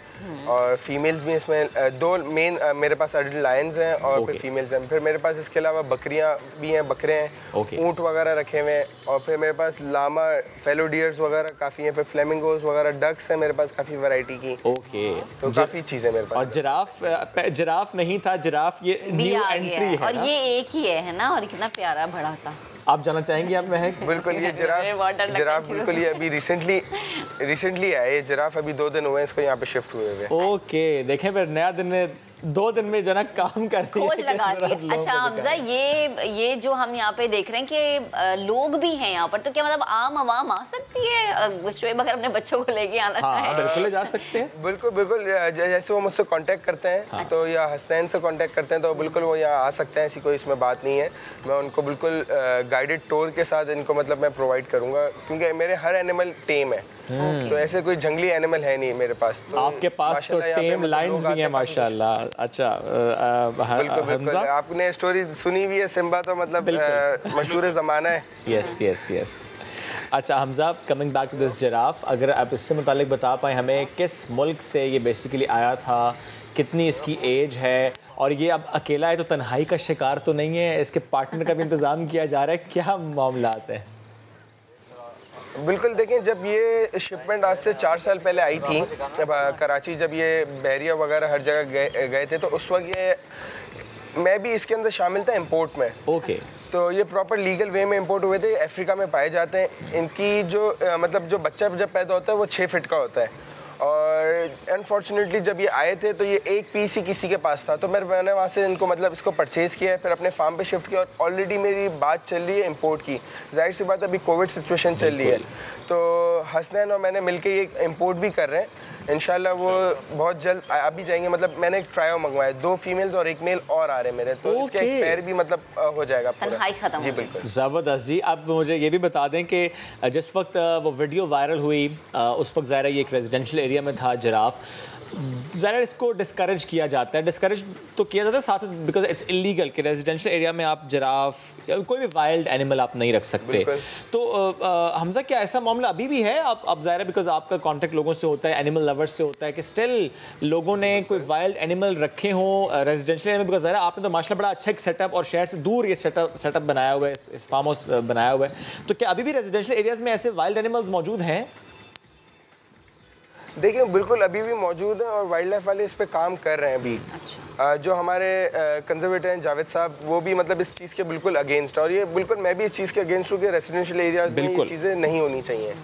और फीमेल्स भी इसमें 2 मेन मेरे पास अडल्ट लायंस हैं और फिर फीमेल्स हैं। फिर मेरे पास इसके अलावा बकरियाँ भी हैं, बकरे हैं, ऊँट वगैरह रखे हुए हैं, और फिर मेरे पास लामा, फेलो डियर्स वगैरह काफ़ी हैं, फिर फ्लेमिंगोज वगैरह, डक्स हैं मेरे पास काफ़ी वैरायटी की। तो काफ़ी चीज़ें मेरे पास। और जिराफ नहीं था, जिराफ ये न्यू एंट्री है और ये एक ही है ना, और कितना प्यारा बड़ा सा। आप जाना चाहेंगे आप महक? बिल्कुल, ये जिराफ बिल्कुल ये अभी रिसेंटली आया, ये जिराफ अभी 2 दिन हुए हैं इसको यहाँ पे शिफ्ट हुए हुए। ओके, देखें फिर नया दिन में 2 दिन में जना काम कर रही है, खोज लगा दी। अच्छा हमजा, ये जो हम यहाँ पे देख रहे हैं कि लोग भी हैं यहाँ पर, तो क्या मतलब आम आवाम आ सकती है? शोएब अगर अपने बच्चों को लेके आना चाहे बिल्कुल जा सकते हैं। बिल्कुल, जैसे वो मुझसे कांटेक्ट करते हैं तो या हसनैन से कांटेक्ट करते हैं तो बिल्कुल वो यहाँ आ सकते हैं, ऐसी कोई इसमें बात नहीं है। मैं उनको बिल्कुल गाइडेड टूर के साथ इनको मतलब मैं प्रोवाइड करूँगा, क्योंकि मेरे हर एनिमल टेम है, तो ऐसे कोई जंगली एनिमल है नहीं मेरे पास। तो आपके पास तो टेम लायंस भी हैं माशाल्लाह। अच्छा बिल्कुल, आपने स्टोरी सुनी हुई है, सिम्बा तो मतलब मशहूर ज़माना है। यस। अच्छा Hamza, coming back to this giraffe, अगर आप इससे मुतालिक बता पाएँ हमें किस मुल्क से ये बेसिकली आया था, कितनी इसकी एज है, और ये अब अकेला है तो तन्हाई का शिकार तो नहीं है, इसके पार्टनर का भी इंतज़ाम किया जा रहा है, क्या मामलात हैं? बिल्कुल, देखें, जब ये शिपमेंट आज से 4 साल पहले आई थी कराची, जब ये बहरिया वगैरह हर जगह गए थे, तो उस वक्त ये मैं भी इसके अंदर शामिल था इंपोर्ट में। ओके। तो ये प्रॉपर लीगल वे में इंपोर्ट हुए थे, अफ्रीका में पाए जाते हैं। इनकी जो मतलब जो बच्चा जब पैदा होता है वो 6 फीट का होता है, और अनफॉर्चुनेटली जब ये आए थे तो ये एक पीस ही किसी के पास था, तो मैंने वहाँ से इनको मतलब इसको परचेज़ किया है, फिर अपने फार्म पे शिफ्ट किया, और ऑलरेडी मेरी बात चल रही है इंपोर्ट की। जाहिर सी बात, अभी कोविड सिचुएशन चल रही है, तो हसनैन और मैंने मिलके ये इंपोर्ट भी कर रहे हैं। इंशाल्लाह वो बहुत जल्द आ भी जाएंगे। मतलब मैंने एक ट्रायो मंगवाया, 2 फीमेल्स और 1 मेल और आ रहे हैं मेरे, तो इसका एक पैर भी मतलब हो जाएगा पूरा। जी बिल्कुल, ज़बरदस्त जी। अब मुझे ये भी बता दें कि जिस वक्त वो वीडियो वायरल हुई उस वक्त ज़ाहिर ये एक रेजिडेंशियल एरिया में था जिराफ, ज़रा इसको डिस्करेज किया जाता है, डिस्करेज तो किया जाता है साथ साथ, बिकॉज इट्स इलीगल कि रेजिडेंशियल एरिया में आप जिराफ या कोई भी वाइल्ड एनिमल आप नहीं रख सकते। तो हमजा, क्या ऐसा मामला अभी भी है? आप ज़ाहिर बिकॉज आपका कांटेक्ट लोगों से होता है, एनिमल लवर्स से होता है, कि स्टिल लोगों ने कोई वाइल्ड एनिमल रखे हों रेजिडेंशियल एरिया में? बिकॉज ज़ाहिर आपने तो माशाल्लाह बड़ा अच्छा एक सेटअप और शहर से दूर ये सेटअप बनाया हुआ है, इस फार्म हाउस बनाया हुआ है, तो क्या अभी भी रेजिडेंशियल एरियाज़ में ऐसे वाइल्ड एनिमल्स मौजूद हैं? देखिए, बिल्कुल अभी भी मौजूद हैं, और वाइल्ड लाइफ वाले इस पे काम कर रहे हैं अभी। अच्छा। जो हमारे कंजर्वेटर हैं जावेद साहब, वो भी मतलब इस चीज़ के बिल्कुल अगेंस्ट, और ये बिल्कुल मैं भी इस चीज़ के अगेंस्ट हूँ कि रेसिडेंशियल एरियाज में ये चीज़ें नहीं होनी चाहिए।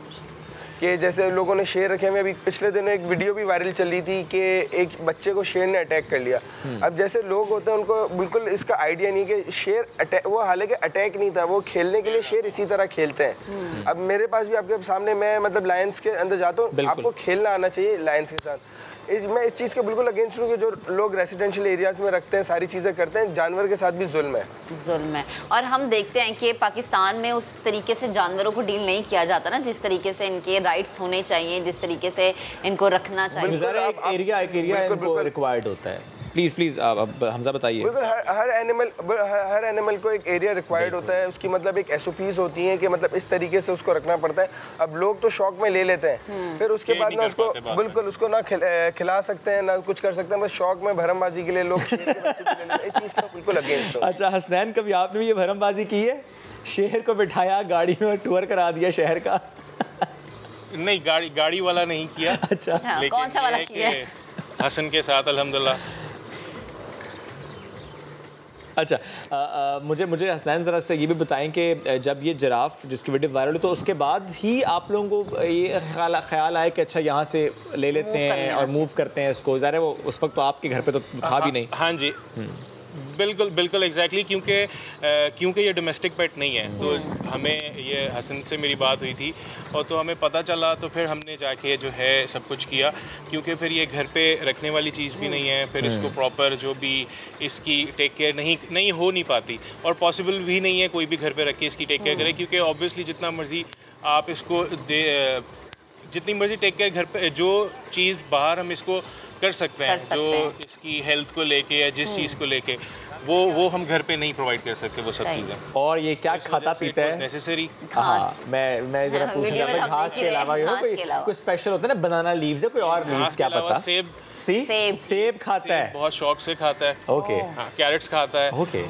कि जैसे लोगों ने शेर रखे हुए, अभी पिछले दिनों एक वीडियो भी वायरल चल रही थी कि एक बच्चे को शेर ने अटैक कर लिया। अब जैसे लोग होते हैं उनको बिल्कुल इसका आइडिया नहीं कि शेर अटैक, वो हालांकि अटैक नहीं था, वो खेलने के लिए शेर इसी तरह खेलते हैं। अब मेरे पास भी आपके सामने, मैं मतलब लायंस के अंदर जाता हूँ, आपको खेलना आना चाहिए लायंस के साथ। मैं इस चीज़ के बिल्कुल अगेंस्ट हूँ कि जो लोग रेसिडेंशियल एरियाज में रखते हैं, सारी चीज़ें करते हैं, जानवर के साथ भी जुल्म है। और हम देखते हैं कि पाकिस्तान में उस तरीके से जानवरों को डील नहीं किया जाता ना, जिस तरीके से इनके राइट्स होने चाहिए, जिस तरीके से इनको रखना चाहिए। एक एरिया इनको रिक्वायर्ड होता है। प्लीज़ अब हमजा बताइए। बिल्कुल, हर एनिमल को एक एरिया रिक्वायर्ड होता है, उसकी मतलब एक SOPs होती हैं कि मतलब इस तरीके से उसको रखना पड़ता है। अब लोग तो शौक में ले लेते हैं, फिर उसके बाद ना उसको बिल्कुल उसको ना खिला सकते हैं ना कुछ कर सकते हैं, बस शौक में भरमबाजी के लिए लोग इस चीज़ का बिल्कुल अगेंस्ट हो। अच्छा हसनैन, कभी आपने भी ये भरमबाजी की है? शेर को बिठाया, गाड़ी में टूर करा दिया शहर का? नहीं, गाड़ी वाला नहीं किया। अच्छा, कौन सा वाला किया? हसन के साथ अल्हम्दुलिल्लाह अच्छा, मुझे हसनैन ज़रा से ये भी बताएं कि जब ये जिराफ जिसकी वीडियो वायरल हुई तो उसके बाद ही आप लोगों को ये ख्याल आया कि अच्छा यहाँ से ले लेते हैं और मूव करते हैं इसको? ज़ाहिर है वो उस वक्त तो आपके घर पे तो था भी नहीं। हाँ जी, बिल्कुल एग्जैक्टली, क्योंकि ये डोमेस्टिक पेट नहीं है। तो हमें ये हसन से मेरी बात हुई थी और तो हमें पता चला, तो फिर हमने जाके जो है सब कुछ किया, क्योंकि फिर ये घर पे रखने वाली चीज़ भी नहीं है, फिर इसको प्रॉपर जो भी इसकी टेक केयर नहीं हो नहीं पाती, और पॉसिबल भी नहीं है कोई भी घर पे रख के इसकी टेक केयर करे, क्योंकि ऑब्वियसली जितना मर्जी आप इसको जितनी मर्जी टेक केयर घर पे, जो चीज़ बाहर हम इसको कर सकते हैं, जो इसकी हेल्थ को लेके या जिस चीज़ को लेके, वो हम घर पे नहीं प्रोवाइड कर सकते वो सब चीज़ें। और ये क्या खाता पीता है? नेसेसरी घास। मैं जरा पूछना चाहता हूं, घास के अलावा कोई स्पेशल होता है ना, बनाना लीव्स है, कोई और लीव्स क्या पता? सेब खाता है, बहुत शौक से खाता है। ओके। कैरेट्स खाता है। ओके।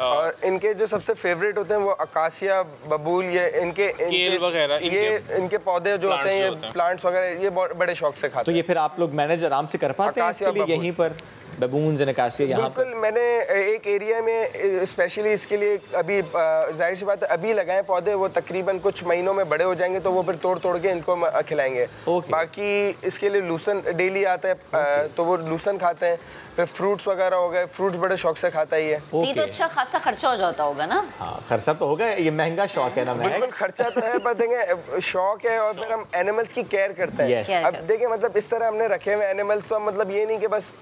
और इनके जो सबसे फेवरेट होते हैं वो अकासिया, बबूल, ये इनके केल वगैरह, ये इनके पौधे जो होते हैं, ये प्लांट्स वगैरह, ये बड़े शौक से खाते हैं। तो ये फिर आप लोग मैनेज आराम से कर पाते हैं इसके लिए यहीं पर? बबून्स एंड अकासिया यहाँ बिल्कुल, मैंने एक एरिया में स्पेशली इसके लिए अभी जाहिर सी बात है अभी लगाए पौधे, वो तकरीबन कुछ महीनों में बड़े हो जाएंगे, तो वो फिर तोड़ के इनको खिलाएंगे। बाकी इसके लिए लूसन डेली आता है, तो वो लूसन खाते हैं। फिर फ्रूट्स वगैरह हो गए, फ्रूट्स बड़े शौक से खाता ही है। तो अच्छा खासा खर्चा हो जाता होगा ना? हाँ, खर्चा तो होगा, ये महंगा शौक है ना। बिल्कुल खर्चा तो है, पर देखें शौक है, और फिर हम एनिमल्स की केयर करते हैं। अब देखें मतलब इस तरह हमने रखे हुए एनिमल्स, तो मतलब ये नहीं कि बस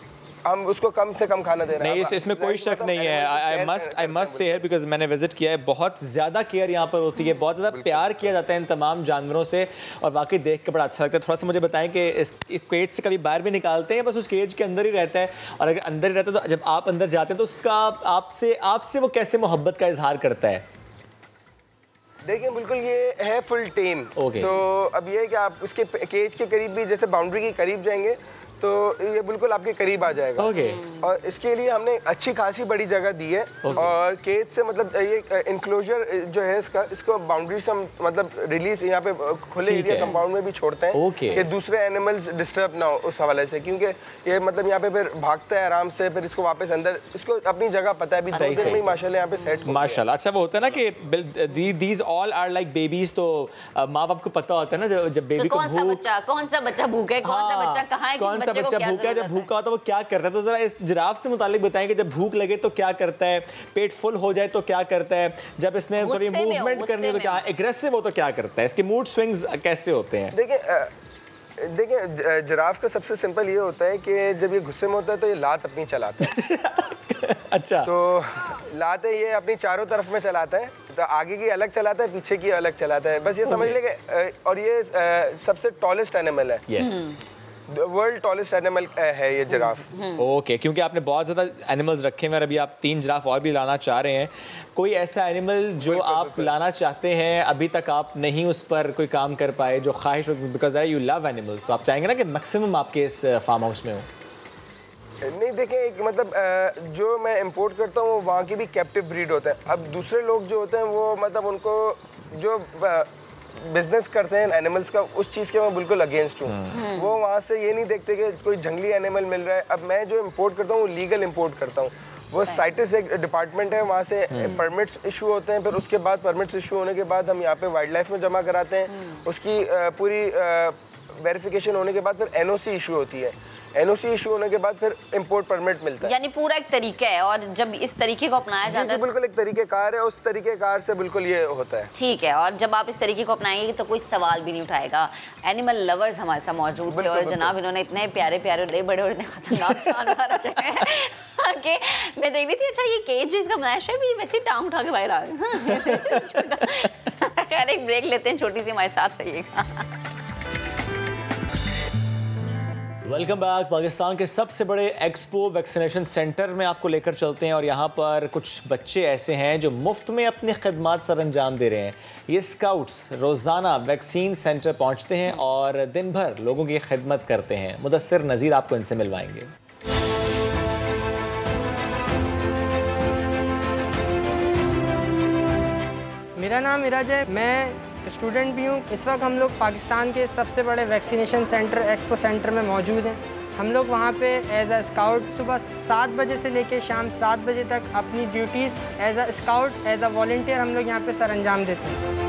हम उसको कम से कम खाना दे रहे हैं। नहीं, इसमें कोई शक नहीं है। I must say here because मैंने विजिट किया है, बहुत ज़्यादा केयर यहाँ पर होती है, बहुत ज़्यादा प्यार किया जाता है इन तमाम जानवरों से, और वाकई देख के बड़ा अच्छा लगता है। थोड़ा सा मुझे बताएं कि इस केज से कभी बाहर भी निकालते हैं, बस उस केज के अंदर ही रहता है, और अगर अंदर ही रहता है तो जब आप अंदर जाते हैं तो उसका आपसे वो कैसे मोहब्बत का इजहार करता है? देखिए बिल्कुल ये है फुल टेम। तो अब ये है कि आप उसके केज के करीब भी, जैसे बाउंड्री के करीब जाएंगे तो ये बिल्कुल आपके करीब आ जाएगा। और इसके लिए हमने अच्छी खासी बड़ी जगह दी है, और केज से मतलब ये इंक्लोजर जो है इसको बाउंड्री से हम मतलब रिलीज यहाँ पे खुले एरिया कंपाउंड में भी छोड़ते हैं कि दूसरे एनिमल्स डिस्टर्ब ना हो उस हवाले से, क्योंकि ये मतलब यहाँ पे फिर भागता है आराम से, फिर इसको वापस अंदर, इसको अपनी जगह पता है अभी 2 दिन में माशाल्लाह यहाँ पे सेट माशाल्लाह। अच्छा, वो होता है ना कि these all are like babies, तो माँ बाप को पता होता है ना जब बेबी को कौन सा बच्चा भूखा है, कौन सा बच्चा कहाँ है, बच्चा भूखा है, जब भूखा होता है वो क्या करता है? तो जरा इस जिराफ से मुतालिक बताएं कि जब भूख लगे तो क्या करता है, पेट फुल हो जाए तो क्या करता है, जब इसने थोड़ी मूवमेंट करनी है तो क्या, एग्रेसिव हो तो क्या करता है, इसके मूड स्विंग्स कैसे होते हैं? देखिए जिराफ का सबसे सिंपल ये होता है कि जब ये गुस्से में होता है तो ये लात अपनी चलाता है। अच्छा। तो लात ये अपनी चारों तरफ में चलाता है, तो आगे की अलग चलाता है, पीछे की अलग चलाता है, बस ये समझ ले कि और ये सबसे टॉलेस्ट एनिमल है। वर्ल्ड टॉलेस्ट एनिमल है ये जिराफ। ओके, क्योंकि आपने बहुत ज़्यादा एनिमल्स रखे हैं और अभी आप 3 जिराफ और भी लाना चाह रहे हैं, कोई ऐसा एनिमल जो आप लाना चाहते हैं अभी तक आप नहीं उस पर कोई काम कर पाए, जो ख्वाहिश, बिकॉज यू लव एनिमल्स, तो आप चाहेंगे ना कि मैक्सिमम आपके इस फार्म हाउस में हो? नहीं, देखें एक मतलब जो मैं इंपोर्ट करता हूँ वो वहाँ की भी कैप्टिव ब्रीड होता है। अब दूसरे लोग जो होते हैं वो मतलब उनको जो बिजनेस करते हैं एनिमल्स का, उस चीज़ के मैं बिल्कुल अगेंस्ट हूँ। वो वहाँ से ये नहीं देखते कि कोई जंगली एनिमल मिल रहा है। अब मैं जो इंपोर्ट करता हूँ वो लीगल इंपोर्ट करता हूँ, वो साइटिस एक डिपार्टमेंट है, वहाँ से परमिट्स इशू होते हैं, फिर उसके बाद परमिट्स इशू होने के बाद हम यहाँ पे वाइल्ड लाइफ में जमा कराते हैं, उसकी पूरी वेरिफिकेशन होने के बाद फिर एनओसी इशू होती है, एनओसी इशू होने के बाद फिर इंपोर्ट परमिट मिलता है। यानी पूरा एक तरीका है, और जब इस तरीके को अपनाया जाता है बिल्कुल एक तरीकेकार है, उस तरीकेकार से बिल्कुल ये होता है। ठीक है, और जब आप इस तरीके को अपनाएंगे तो कोई सवाल भी नहीं उठाएगा। एनिमल लवर्स हमारे साथ मौजूद थे, और जनाब इन्होंने इतने प्यारे प्यारे बड़े और इतने खतरनाक जानवर रखे हैं कि मैं देख रही थी, अच्छा ये केज जो इसका बनाया है भी वैसे टांग उठा के बाहर आ गया। खैर एक ब्रेक लेते हैं छोटी सी, हमारे साथ रहिएगा। Welcome back. पाकिस्तान के सबसे बड़े एक्सपो वैक्सीनेशन सेंटर में आपको लेकर चलते हैं, और यहाँ पर कुछ बच्चे ऐसे हैं जो मुफ्त में अपनी खिदमत सर अंजाम दे रहे हैं। ये स्काउट्स रोज़ाना वैक्सीन सेंटर पहुँचते हैं और दिन भर लोगों की खिदमत करते हैं। मुदस्सिर नज़ीर आपको इनसे मिलवाएंगे। मेरा नाम मिराज है, मैं स्टूडेंट भी हूँ। इस वक्त हम लोग पाकिस्तान के सबसे बड़े वैक्सीनेशन सेंटर एक्सपो सेंटर में मौजूद हैं। हम लोग वहाँ पे एज अ स्काउट सुबह 7 बजे से लेके शाम 7 बजे तक अपनी duties as a scout as a volunteer हम लोग यहाँ पे सर अंजाम देते हैं।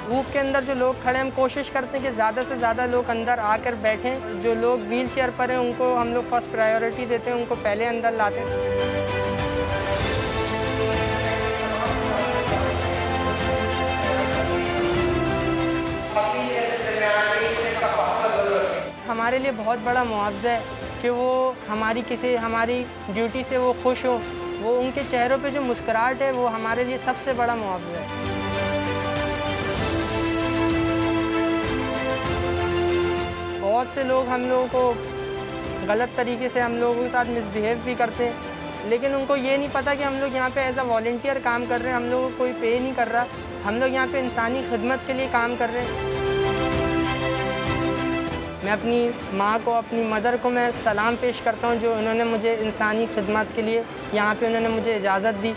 ग्रुप के अंदर जो लोग खड़े हैं, हम कोशिश करते हैं कि ज़्यादा से ज़्यादा लोग अंदर आकर बैठें। जो लोग व्हील चेयर पर हैं उनको हम लोग फर्स्ट प्रायोरिटी देते हैं, उनको पहले अंदर लाते हैं। हमारे लिए बहुत बड़ा मुआवजा है कि वो हमारी ड्यूटी से वो खुश हो, वो उनके चेहरों पे जो मुस्कुराहट है वो हमारे लिए सबसे बड़ा मुआवजा है। बहुत से लोग हम लोगों को गलत तरीके से हम लोगों के साथ मिसबिहेव भी करते हैं, लेकिन उनको ये नहीं पता कि हम लोग यहाँ पे एज अ वॉलंटियर काम कर रहे हैं, हम लोगों को कोई पे नहीं कर रहा, हम लोग यहाँ पे इंसानी खिदमत के लिए काम कर रहे हैं। मैं अपनी माँ को, अपनी मदर को मैं सलाम पेश करता हूँ जो उन्होंने मुझे इंसानी खिदमत के लिए यहाँ पे उन्होंने मुझे इजाज़त दी।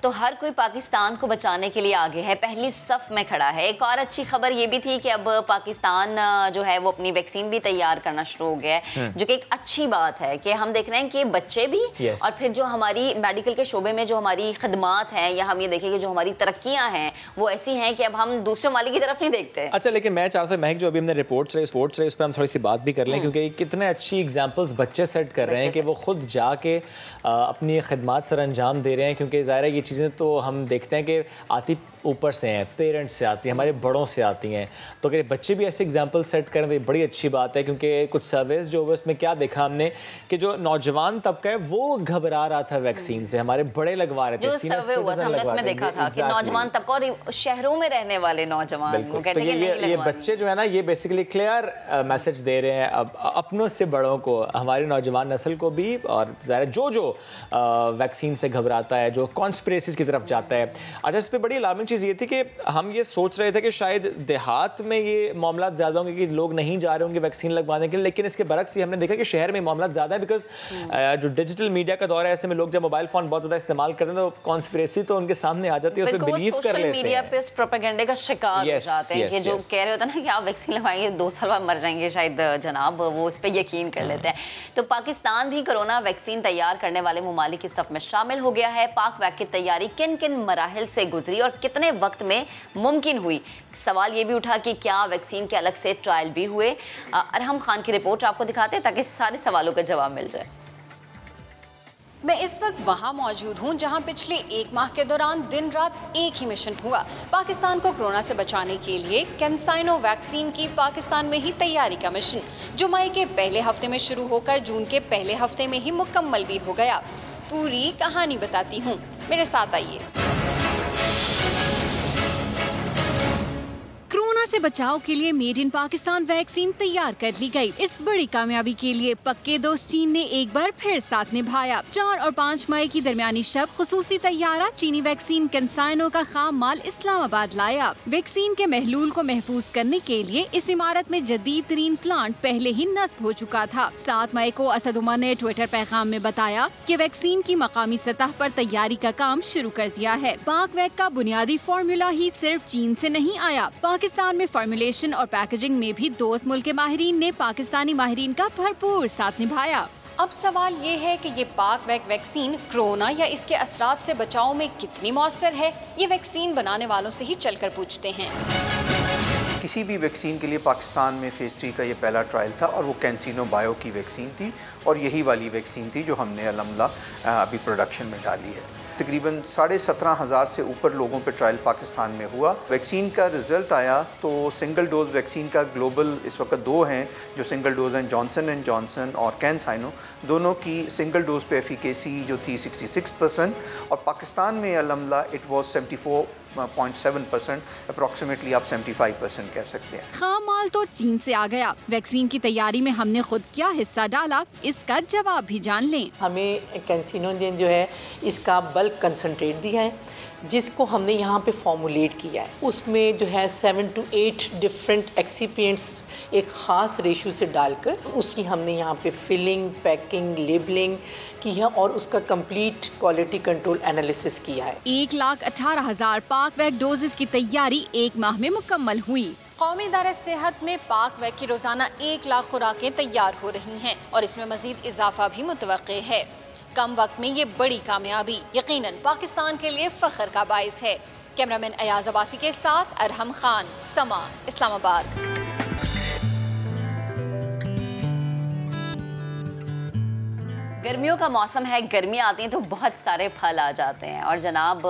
तो हर कोई पाकिस्तान को बचाने के लिए आगे है, पहली सफ में खड़ा है। एक और अच्छी खबर ये भी थी कि अब पाकिस्तान जो है वो अपनी वैक्सीन भी तैयार करना शुरू हो गया है, जो कि एक अच्छी बात है कि हम देख रहे हैं कि बच्चे भी और फिर जो हमारी मेडिकल के शोबे में जो हमारी खदमात हैं या हम ये देखें कि जो हमारी तरक्कियाँ हैं वो ऐसी हैं कि अब हम दूसरे मालिक की तरफ नहीं देखते। अच्छा, लेकिन मैं चाहता महक जो अभी हमने रिपोर्ट्स रहे स्पोर्ट्स रहे उस पर हम थोड़ी सी बात भी कर लें, क्योंकि कितने अच्छी एग्जाम्पल्स बच्चे सेट कर रहे हैं कि वो खुद जाके अपनी खदमात सर अंजाम दे रहे हैं, क्योंकि ज़ाहिर है ये चीज़ें तो हम देखते हैं कि आती ऊपर से हैं, पेरेंट्स से आती हैं, हमारे बड़ों से आती हैं, तो अगर बच्चे भी ऐसे एग्जाम्पल सेट करें तो ये बड़ी अच्छी बात है। क्योंकि कुछ सर्वेस जो हुए उसमें क्या देखा हमने कि जो नौजवान तबका है वो घबरा रहा था वैक्सीन से, हमारे बड़े लगवा रहे थे। जो सर्वे हुआ था हमने उसमें देखा था कि नौजवान तबका और शहरों में रहने वाले नौजवान वो कहते हैं कि ये बच्चे जो है ना ये बेसिकली क्लियर मैसेज दे रहे हैं अब अपनों से बड़ों को, हमारी नौजवान नस्ल को भी, और ज़ाहिर जो वैक्सीन से घबराता है, जो कॉन्स्पिरेसीज की तरफ जाता है। अच्छा, इस पर बड़ी अलार्मिंग चीज़ ये थी कि हम ये सोच रहे थे कि शायद देहात में ये मामला ज़्यादा होंगे कि लोग नहीं जा रहे होंगे वैक्सीन लगवाने के लिए, लेकिन इसके बरक्स ही हमने देखा कि शहर में मामला ज़्यादा है। बिकॉज जो डिजिटल मीडिया का दौर है, ऐसे में लोग जब मोबाइल फ़ोन बहुत ज़्यादा इस्तेमाल करते हैं तो कॉन्स्पिरेसी तो उनके सामने आ जाती है, उसमें बिलीव कर लेते हैं, मीडिया पे उस प्रोपेगेंडे का शिकार हो जाते हैं कि जो कह रहे होते हैं ना कि आप वैक्सीन लगवाएंगे 2 साल बाद मर जाएंगे शायद जनाब, वो इस पर यकीन कर लेते हैं। तो पाकिस्तान भी कोरोना वैक्सीन तैयार करने वाले ममालिक की सफ में शामिल हो गया है। पाक वैक की तैयारी किन किन मराहिल से गुजरी और कितने वक्त में मुमकिन हुई? सवाल ये भी उठा कि क्या वैक्सीन के अलग से ट्रायल भी हुए? अरहम खान की रिपोर्ट आपको दिखाते हैं ताकि सारे सवालों का जवाब मिल जाए। मैं इस वक्त वहां मौजूद हूं जहां पिछले 1 माह के दौरान दिन रात एक ही मिशन हुआ, पाकिस्तान को कोरोना से बचाने के लिए कैंसाइनो वैक्सीन की पाकिस्तान में ही तैयारी का मिशन, जो मई के पहले हफ्ते में शुरू होकर जून के पहले हफ्ते में ही मुकम्मल भी हो गया। पूरी कहानी बताती हूँ, मेरे साथ आइए। कोरोना से बचाव के लिए मेड इन पाकिस्तान वैक्सीन तैयार कर ली गई। इस बड़ी कामयाबी के लिए पक्के दोस्त चीन ने एक बार फिर साथ निभाया। 4 और 5 मई की दरमियानी शब खुसूसी तैयारा चीनी वैक्सीन कैंसाइनो का खाम माल इस्लामाबाद लाया। वैक्सीन के महलूल को महफूज करने के लिए इस इमारत में जदीद तरीन प्लांट पहले ही नस्ब हो चुका था। 7 मई को असद उमर ने ट्विटर पैगाम में बताया कि वैक्सीन की मकामी सतह पर तैयारी का काम शुरू कर दिया है। पाक वैक का बुनियादी फार्मूला ही सिर्फ चीन से नहीं आया, पाकिस्तान में फार्मूलेशन और पैकेजिंग में भी दोस्त मुल्क के माहिरीन ने पाकिस्तानी माहिरीन का भरपूर साथ निभाया। अब सवाल ये है कि ये पाक वैक्सीन कोरोना या इसके असरात से बचाव में कितनी मौसर है, ये वैक्सीन बनाने वालों से ही चलकर पूछते हैं। किसी भी वैक्सीन के लिए पाकिस्तान में फ़ेज़ 3 का ये पहला ट्रायल था और वो कैंसिनो बायो की वैक्सीन थी और यही वाली वैक्सीन थी जो हमने अल्हम्दुलिल्लाह अभी प्रोडक्शन में डाली है। तकरीबन 17,500 से ऊपर लोगों पे ट्रायल पाकिस्तान में हुआ। वैक्सीन का रिज़ल्ट आया तो सिंगल डोज वैक्सीन का ग्लोबल इस वक्त 2 हैं जो सिंगल डोज हैं, जॉनसन एंड जॉनसन और कैंसाइनो। दोनों की सिंगल डोज पे एफिकेसी जो थी 66% और पाकिस्तान में अल्हम्दुलिल्लाह इट वाज 74.7%, अप्रॉक्सीमेटली आप 75% कह सकते हैं। खाम माल तो चीन से आ गया। वैक्सीन की तैयारी में हमने खुद क्या हिस्सा डाला, इसका जवाब भी जान लें। हमें कैंसिनो ने जो है इसका बल्क कंसनट्रेट दिया है, जिसको हमने यहाँ पे फॉर्मुलेट किया है। उसमें जो है 7 to 8 डिफरेंट एक्सिपिएंट्स एक ख़ास रेशो से डालकर उसकी हमने यहाँ पे फिलिंग, पैकिंग, लेबलिंग की है और उसका कंप्लीट क्वालिटी कंट्रोल एनालिसिस किया है। 1,18,000 पाक वैक डोजेस की तैयारी 1 माह में मुकम्मल हुई। कौमी इदारे सेहत में पाक वैक की रोजाना 1 लाख खुराकें तैयार हो रही हैं और इसमें मजीद इजाफा भी मुतवक्के है। कम वक्त में ये बड़ी कामयाबी यकीनन पाकिस्तान के लिए फख्र का बाइस है। कैमरामैन अयाज अब्बासी के साथ अरहम खान, समा, इस्लामाबाद। गर्मियों का मौसम है, गर्मियाँ आती हैं तो बहुत सारे फल आ जाते हैं और जनाब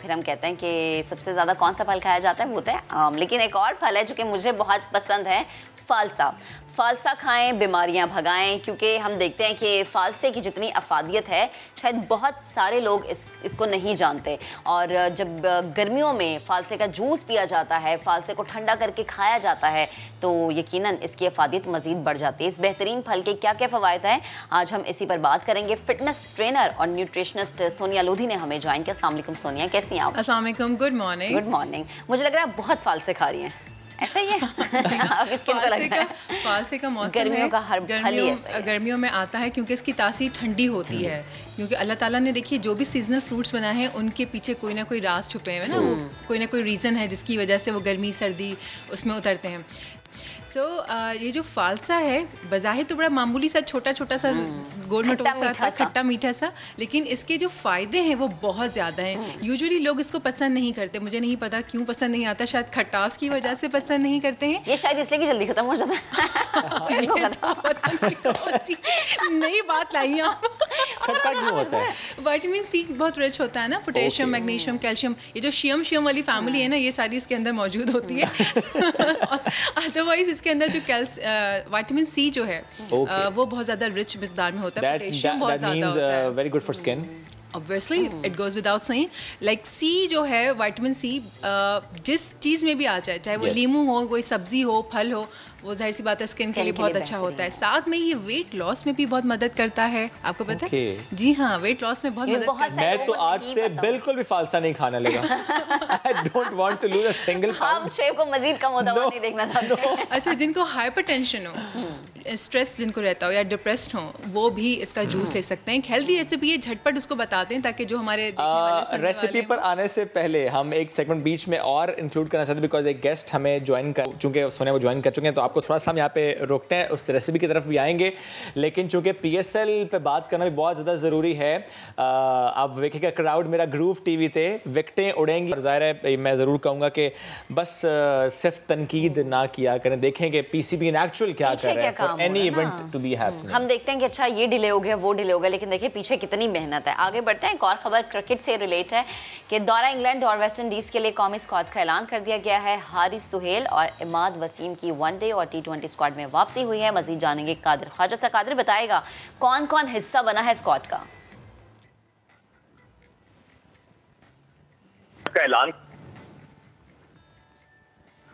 फिर हम कहते हैं कि सबसे ज़्यादा कौन सा फल खाया जाता है, वो होता है आम। लेकिन एक और फल है जो कि मुझे बहुत पसंद है, फालसा। फालसा खाएं, बीमारियां भगाएं, क्योंकि हम देखते हैं कि फालसे की जितनी अफादियत है शायद बहुत सारे लोग इसको नहीं जानते। और जब गर्मियों में फालसे का जूस पिया जाता है, फालसे को ठंडा करके खाया जाता है, तो यकीनन इसकी अफादियत मज़ीद बढ़ जाती है। इस बेहतरीन फल के क्या क्या फ़वाइद हैं, आज हम इसी पर बात करेंगे। फिटनेस ट्रेनर और न्यूट्रिशनिस्ट सोनिया लोधी ने हमें ज्वाइन किया। अस्सलाम वालेकुम सोनिया, कैसी हैं आप? अस्सलाम वालेकुम, गुड मॉर्निंग। Good morning. मुझे लग रहा है आप बहुत फालसे खा रही हैं, ऐसा ही है? अब इसके फालसे का मौसम गर्मियों का हर गर्मियों में आता है क्योंकि इसकी तासीर ठंडी होती है। क्योंकि अल्लाह ताला ने देखिए जो भी सीजनल फ्रूट्स बनाए हैं उनके पीछे कोई ना कोई राज छुपे हैं ना, वो कोई ना कोई रीज़न है जिसकी वजह से वो गर्मी सर्दी उसमें उतरते हैं। ये जो फालसा है बज़ाहिर तो बड़ा मामूली सा छोटा छोटा सा गोल मटोल सा था, खट्टा मीठा सा, लेकिन इसके जो फ़ायदे हैं वो बहुत ज़्यादा हैं। यूजुअली लोग इसको पसंद नहीं करते, मुझे नहीं पता क्यों पसंद नहीं आता, शायद खटास की वजह से पसंद नहीं करते हैं। ये शायद इसलिए कि जल्दी ख़त्म हो जाता है। नई बात लाई आप। खट्टा क्यों होता है? विटामिन सी बहुत रिच होता है ना, पोटेशियम, मैग्नीशियम, कैल्शियम, ये जो शियम वाली फैमिली है ना, ये सारी इसके अंदर मौजूद होती है। अदरवाइज इसके अंदर जो विटामिन सी जो है वो बहुत ज़्यादा रिच मिकदार में होता है, पोटेशियम बहुत ज़्यादा होता है। Very good for skin. Obviously, it goes without saying. Like सी जो है, विटामिन सी जिस चीज़ में भी आ जाए, चाहे वो लीमू हो, कोई सब्जी हो, फल हो, वो जाहिर सी बात है स्किन के लिए बहुत अच्छा होता है। साथ में ये वेट लॉस में भी बहुत मदद करता है, आपको पता है? जी हाँ, वेट लॉस में बहुत मदद करता है। मैं तो आज से बिल्कुल भी फालसा नहीं खाने लगा। I don't want to lose a single pound. हम शेप को मजीद कम होता हुआ नहीं देखना चाहते। अच्छा, जिनको हाइपरटेंशन हो, स्ट्रेस जिनको रहता हो या डिप्रेस्ड हो, वो भी इसका जूस ले सकते हैं। एक हेल्दी रेसिपी है, झटपट उसको बताते हैं ताकि जो हमारे रेसिपी पर आने से पहले हम एक सेगमेंट बीच में और इंक्लूड करना चाहते हैं, बिकॉज एक गेस्ट हमें ज्वाइन कर चूँकि सोनिया वो ज्वाइन कर चुके हैं, तो आपको थोड़ा सा हम यहाँ पे रोकते हैं, उस रेसिपी की तरफ भी आएंगे। लेकिन चूँकि PSL पे बात करना भी बहुत ज़्यादा ज़रूरी है। आप देखिएगा क्राउड मेरा ग्रूव TV थे, विकटें उड़ेंगी। और ज़ाहिर है मैं ज़रूर कहूँगा कि बस सिर्फ तनकीद ना किया करें, देखें कि PCB इन एक्चुअल क्या कर रहा है for any event to be happening. हम देखते हैं कि अच्छा ये डिले हो गया, वो डिले हो गया, लेकिन देखिए पीछे कितनी मेहनत है। आगे बढ़ते हैं। एक और खबर क्रिकेट से रिलेट है कि दौरा इंग्लैंड और वेस्ट इंडीज़ के लिए कौमी स्क्वाड का ऐलान कर दिया गया है। हारिस सुहेल और इमाद वसीम की वनडे और T20 स्क्वाड में वापसी हुई है। मजीद जानेंगे कादिर ख्वाजा से। कादिर बताएगा कौन कौन हिस्सा बना है स्क्वाड का? ऐलान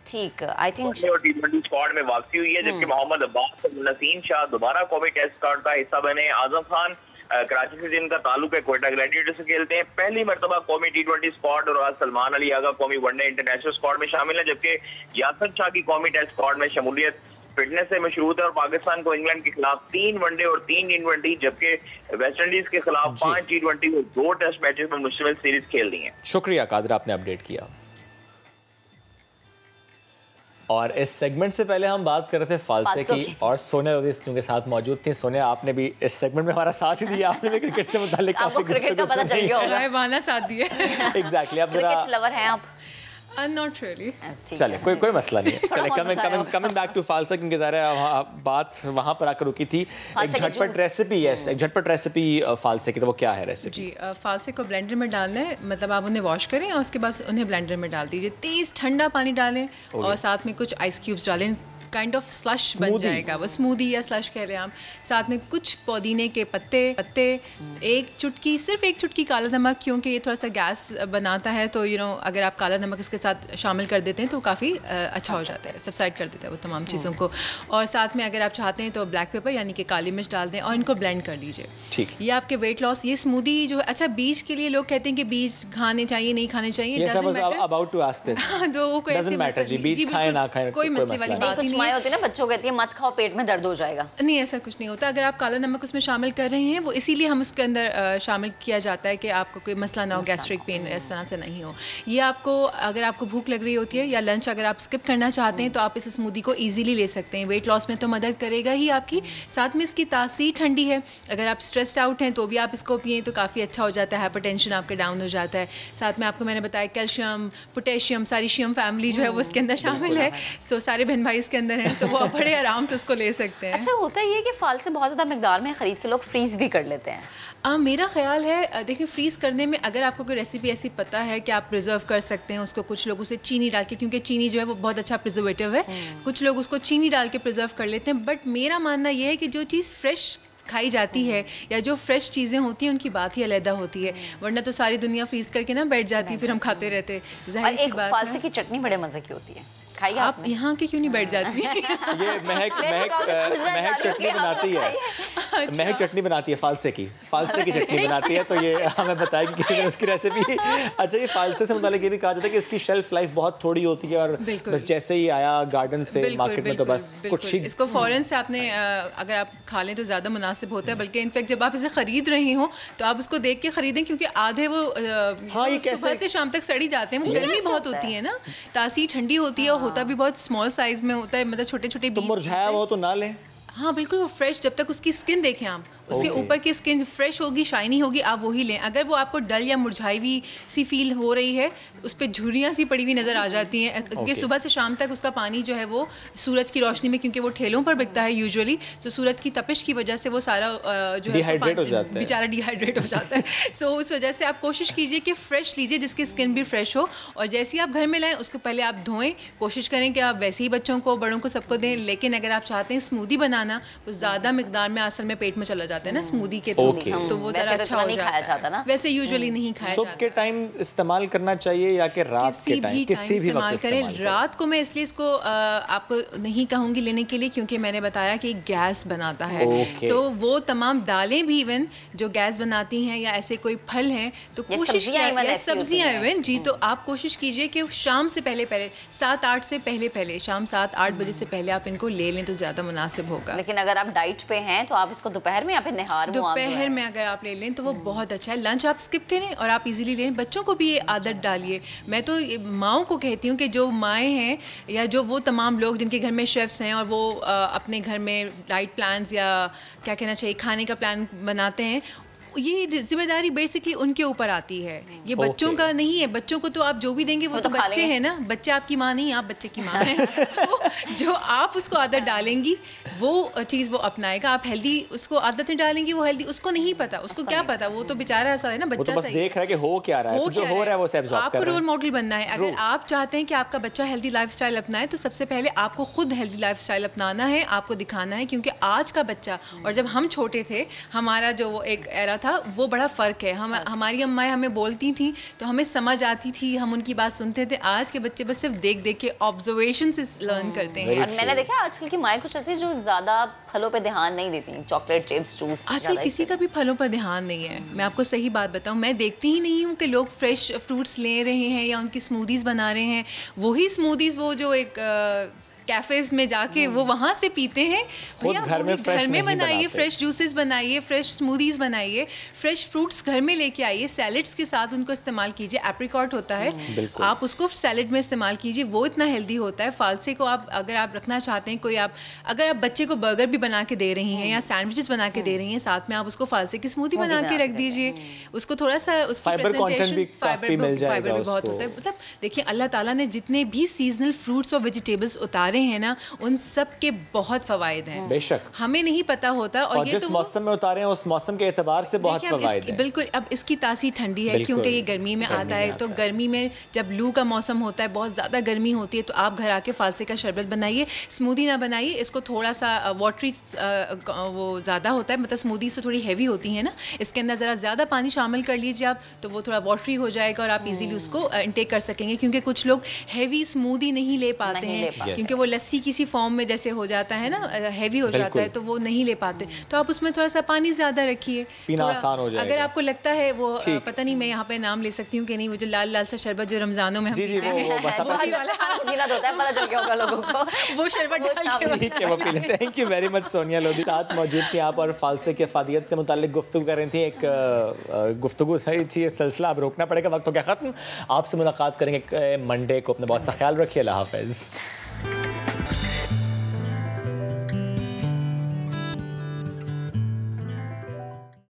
ठीक, आई थिंक T20 स्क्वाड में वापसी हुई है, जबकि मोहम्मद अब्बास और नसीम शाह दोबारा कौमी टेस्ट स्क्वाड का हिस्सा बने। आजम खान कराची से जिनका ताल्लुक है कोयटा ग्लैडिएटर्स से खेलते हैं, पहली मरतबा कौमी T20 स्क्वाड, और सलमान अली आगा कौमी वनडे इंटरनेशनल स्क्वाड में शामिल है, जबकि यासर शाह की कौमी टेस्ट स्क्वाड में शमूलियत फिटनेस से मशरूत है। और पाकिस्तान को इंग्लैंड के खिलाफ 3 वनडे और 3 T20, जबकि वेस्ट इंडीज के खिलाफ 5 T20 और 2 टेस्ट मैचेस में मुश्तमिल सीरीज खेलनी है। शुक्रिया कादिर, आपने अपडेट किया। और इस सेगमेंट से पहले हम बात कर रहे थे फालसे की, और सोनिया लोधी के साथ मौजूद थी। सोनिया, आपने भी इस सेगमेंट में हमारा साथ ही दिया, आपने भी क्रिकेट से मुताल्लिक काफी क्रिकेट का पता चल गया होगा। साथ दिया। एग्जैक्टली, आप जरा क्रिकेट लवर हैं आप? Not really. चले, कोई मसला नहीं है। चले, कमिंग बैक टू फालसा, क्योंकि ज़ाहिर बात वहाँ पर आकर रुकी थी। एक झटपट रेसिपी, यस, एक झटपट रेसिपी फालसे की, तो वो क्या है रेसिपी? जी, फालसे को ब्लेंडर में डालना है, मतलब आप उन्हें वॉश करें और उसके बाद उन्हें ब्लेंडर में डाल दीजिए। तेज़ ठंडा पानी डालें और साथ में कुछ आइस क्यूब्स डालें, काइंड ऑफ स्लश बन जाएगा, वो स्मूदी या स्लश कह रहे हैं आप। साथ में कुछ पुदीने के पत्ते, एक चुटकी, सिर्फ एक चुटकी काला नमक, क्योंकि ये थोड़ा सा गैस बनाता है, तो अगर आप काला नमक इसके साथ शामिल कर देते हैं तो काफ़ी अच्छा हो जाता है, सब्साइड कर देता है वो तमाम चीज़ों को। और साथ में अगर आप चाहते हैं तो ब्लैक पेपर यानी कि काली मिर्च डाल दें और इनको ब्लेंड कर लीजिए। ठीक, ये आपके वेट लॉस, ये स्मूदी जो है, अच्छा बीज के लिए लोग कहते हैं कि बीज खाने चाहिए नहीं खाने चाहिए, कोई मसले वाली बात ही नहीं है। होती है ना, बच्चों कहती है मत खाओ पेट में दर्द हो जाएगा। नहीं, ऐसा कुछ नहीं होता। अगर आप काला नमक उसमें शामिल कर रहे हैं, वो इसीलिए हम उसके अंदर शामिल किया जाता है कि आपको कोई मसला ना हो, गैस्ट्रिक पेन इस तरह से नहीं हो। ये आपको, अगर आपको भूख लग रही होती है या लंच अगर आप स्किप करना चाहते हैं तो आप इस स्मूदी को ईजिली ले सकते हैं। वेट लॉस में तो मदद करेगा ही आपकी, साथ में इसकी तासीर ठंडी है। अगर आप स्ट्रेस्ड आउट हैं तो भी आप इसको पिएँ तो काफ़ी अच्छा हो जाता है, हाइपरटेंशन आपके डाउन हो जाता है। साथ में आपको मैंने बताया कैल्शियम, पोटेशियम, सारी शियम फैमिली जो है वो इसके अंदर शामिल है। सो सारे बहन भाई इसके अंदर हैं तो वो बड़े आराम से इसको ले सकते हैं। अच्छा, होता ये है कि फाल से बहुत ज़्यादा मिकदार में ख़रीद के लोग फ्रीज़ भी कर लेते हैं। मेरा ख्याल है, देखिए फ्रीज़ करने में अगर आपको कोई रेसिपी ऐसी पता है कि आप प्रिजर्व कर सकते हैं उसको, कुछ लोग उसे चीनी डाल के, क्योंकि चीनी जो है वो बहुत अच्छा प्रिजर्वेटिव है, कुछ लोग उसको चीनी डाल के प्रिजर्व कर लेते हैं। बट मेरा मानना ये है कि जो चीज़ फ्रेश खाई जाती है या जो फ्रेश चीज़ें होती हैं उनकी बात ही अलग होती है, वरना तो सारी दुनिया फ्रीज करके ना बैठ जाती है, फिर हम खाते रहते। ज़ाहिर सी बात है। फालसे की चटनी बड़े मज़े की होती है, आप यहाँ के क्यों नहीं बैठ जाती? ये महक चटनी बनाती है। अच्छा। महक चटनी बनाती है फालसे की चटनी बनाती है, तो ये हमें बताया कि किसी ने उसकी रेसिपी। अच्छा, ये फालसे से मुतालिक ये भी कहा जाता है कि इसकी शेल्फ लाइफ बहुत थोड़ी होती है और बस जैसे ही आया गार्डन से मार्केट में तो बस कुछ ही इसको फौरन से आपने अगर आप खा लें तो ज़्यादा मुनासिब होता है। बल्कि इनफैक्ट जब आप इसे ख़रीद रहे हो तो आप उसको देख के ख़रीदें, क्योंकि आधे वो सुबह से शाम तक सड़ी जाते हैं। वो गर्मी बहुत होती है ना, तासीर ठंडी होती है, होता भी बहुत स्मॉल साइज में होता है, मतलब छोटे छोटे बीज। मुरझाया हो तो ना लें। हाँ बिल्कुल, वो फ्रेश, जब तक उसकी स्किन देखें आप, उसके ऊपर की स्किन फ्रेश होगी, शाइनी होगी, आप वही लें। अगर वो आपको डल या मुरझाई हुई सी फील हो रही है, उस पर झुर्रियाँ सी पड़ी हुई नज़र आ जाती हैं, कि सुबह से शाम तक उसका पानी जो है वो सूरज की रोशनी में, क्योंकि वो ठेलों पर बिकता है यूजुअली, तो सूरज की तपिश की वजह से वो सारा जो है बेचारा डिहाइड्रेट हो जाता है। सो उस वजह से आप कोशिश कीजिए कि फ़्रेश लीजिए, जिसकी स्किन भी फ्रेश हो, और जैसे ही आप घर में लाएँ उसको पहले आप धोएँ। कोशिश करें कि आप वैसे ही बच्चों को, बड़ों को, सबको दें। लेकिन अगर आप चाहते हैं स्मूदी बनाना, वो ज़्यादा मिकदार में असल में पेट में चला जाता है ना स्मूदी के थ्रू, तो वो ज़रा अच्छा हो जाता है। वैसे यूजुअली नहीं खाया जाता। सुबह के टाइम इस्तेमाल करना चाहिए या कि रात के टाइम? किसी भी इस्तेमाल करें। रात को मैं इसलिए इसको आपको नहीं कहूँगी लेने के लिए, क्योंकि मैंने बताया कि गैस बनाता है। सो वो तमाम दालें भी इवन जो गैस बनाती हैं, या ऐसे कोई फल हैं, तो कोशिश सब्जियाँ इवन जी, तो आप कोशिश कीजिए कि शाम से पहले 7-8 से पहले शाम 7-8 बजे से पहले आप इनको ले लें तो ज़्यादा मुनासिब होगा। लेकिन अगर आप डाइट पे हैं तो आप इसको दोपहर में या फिर दोपहर में अगर आप ले लें तो वो बहुत अच्छा है। लंच आप स्किप करें और आप इजीली लें। बच्चों को भी ये आदत डालिए। मैं तो माओं को कहती हूँ कि जो माएँ हैं या जो वो तमाम लोग जिनके घर में शेफ्स हैं और वो अपने घर में डाइट प्लान्स या क्या कहना चाहिए खाने का प्लान बनाते हैं, ये जिम्मेदारी बेसिकली उनके ऊपर आती है, ये बच्चों का नहीं है। बच्चों को तो आप जो भी देंगे वो तो बच्चे हैं ना, बच्चे आपकी माँ नहीं, आप बच्चे की माँ हैं। so, जो आप उसको आदत डालेंगी वो चीज़ वो अपनाएगा। आप हेल्दी उसको आदतें डालेंगी, वो हेल्दी, उसको नहीं पता, उसको क्या पता, वो तो बेचारा ऐसा है ना, बच्चा तो बस देख रहा है कि हो क्या रहा है, जो हो रहा है वो सब आपको रोल मॉडल बनना है। अगर आप चाहते हैं कि आपका बच्चा हेल्दी लाइफस्टाइल अपनाए तो सबसे पहले आपको खुद हेल्दी लाइफस्टाइल अपनाना है, आपको दिखाना है। क्योंकि आज का बच्चा और जब हम छोटे थे, हमारा जो वो एक एरा था, वो बड़ा फ़र्क है। हमारी अम्माएं हमें बोलती थी तो हमें समझ आती थी, हम उनकी बात सुनते थे। आज के बच्चे बस सिर्फ देख देख के ऑब्जर्वेशन से लर्न करते हैं। और मैंने देखा आजकल की माएँ कुछ ऐसी जो ज़्यादा फलों पे ध्यान नहीं देती, चॉकलेट चिप्स जूस। आजकल किसी का भी फलों पर ध्यान नहीं है। मैं आपको सही बात बताऊं, मैं देखती ही नहीं हूँ कि लोग फ्रेश फ्रूट्स ले रहे हैं या उनकी स्मूदीज़ बना रहे हैं। वही स्मूदीज़ वो जो एक कैफ़ेज़ में जाके वो वहाँ से पीते हैं। घर में बनाइए, फ्रेश जूसेस बनाइए, फ्रेश स्मूदीज़ बनाइए, फ्रेश फ्रूट्स घर में लेके आइए, सैलड्स के साथ उनको इस्तेमाल कीजिए। एप्रिकॉट होता है, आप उसको सैलड में इस्तेमाल कीजिए, वो इतना हेल्दी होता है। फालसे को आप अगर आप रखना चाहते हैं, अगर आप बच्चे को बर्गर भी बना के दे रही हैं या सैंडविचेस बना के दे रही हैं, साथ में आप उसको फालसे की स्मूदी बना के रख दीजिए। उसको थोड़ा सा उसकी प्रेजेंटेशन, फाइबर भी बहुत होता है। मतलब देखिए, अल्लाह ताला ने जितने भी सीजनल फ्रूट्स और वेजिटेबल्स उतारे रहे हैं ना, उन सब के बहुत फ़वाइद हैं। बेशक हमें नहीं पता होता। और ये जिस मौसम में उतारे हैं उस मौसम के एतबार से बहुत फ़वाइद हैं। बिल्कुल। अब इसकी तासीर ठंडी है क्योंकि ये गर्मी में आता है, तो गर्मी में जब लू का मौसम होता है, बहुत ज़्यादा गर्मी होती है, तो आप घर आके फालसे का शरबत बनाइए। स्मूदी ना बनाइए, इसको थोड़ा सा वाटरी वो ज़्यादा होता है, मतलब स्मूदी से थोड़ी हैवी होती है ना, इसके अंदर ज़रा ज़्यादा पानी शामिल कर लीजिए आप, तो वो थोड़ा वाटरी हो जाएगा और आप इजीली उसको इंटेक कर सकेंगे। क्योंकि कुछ लोग हैवी स्मूदी नहीं ले पाते हैं, क्योंकि वो लस्सी किसी फॉर्म में जैसे हो जाता है ना, हैवी हो जाता है, तो वो नहीं ले पाते। तो आप उसमें थोड़ा सा पानी ज़्यादा रखिए, पीना आसान हो जाएगा। अगर आपको लगता है वो पता नहीं मैं यहाँ पे नाम ले सकती हूँ कि नहीं, वो जो लाल लाल सा शरबत जो रमज़ानों में हम पीते हैं, वो शरबत thank you very much Sonia Lodhi साथ मौजूद थी आप और फालसे की अफादियत से मुतालिक गुफ्तगू कर रही थी। एक गुफ्तगू थी, सिलसिला अब रोकना पड़ेगा, वक्त हो गया ख़त्म। आपसे मुलाकात करेंगे मंडे को। अपना बहुत सा ख्याल रखिए। अल्लाह हाफ़िज़।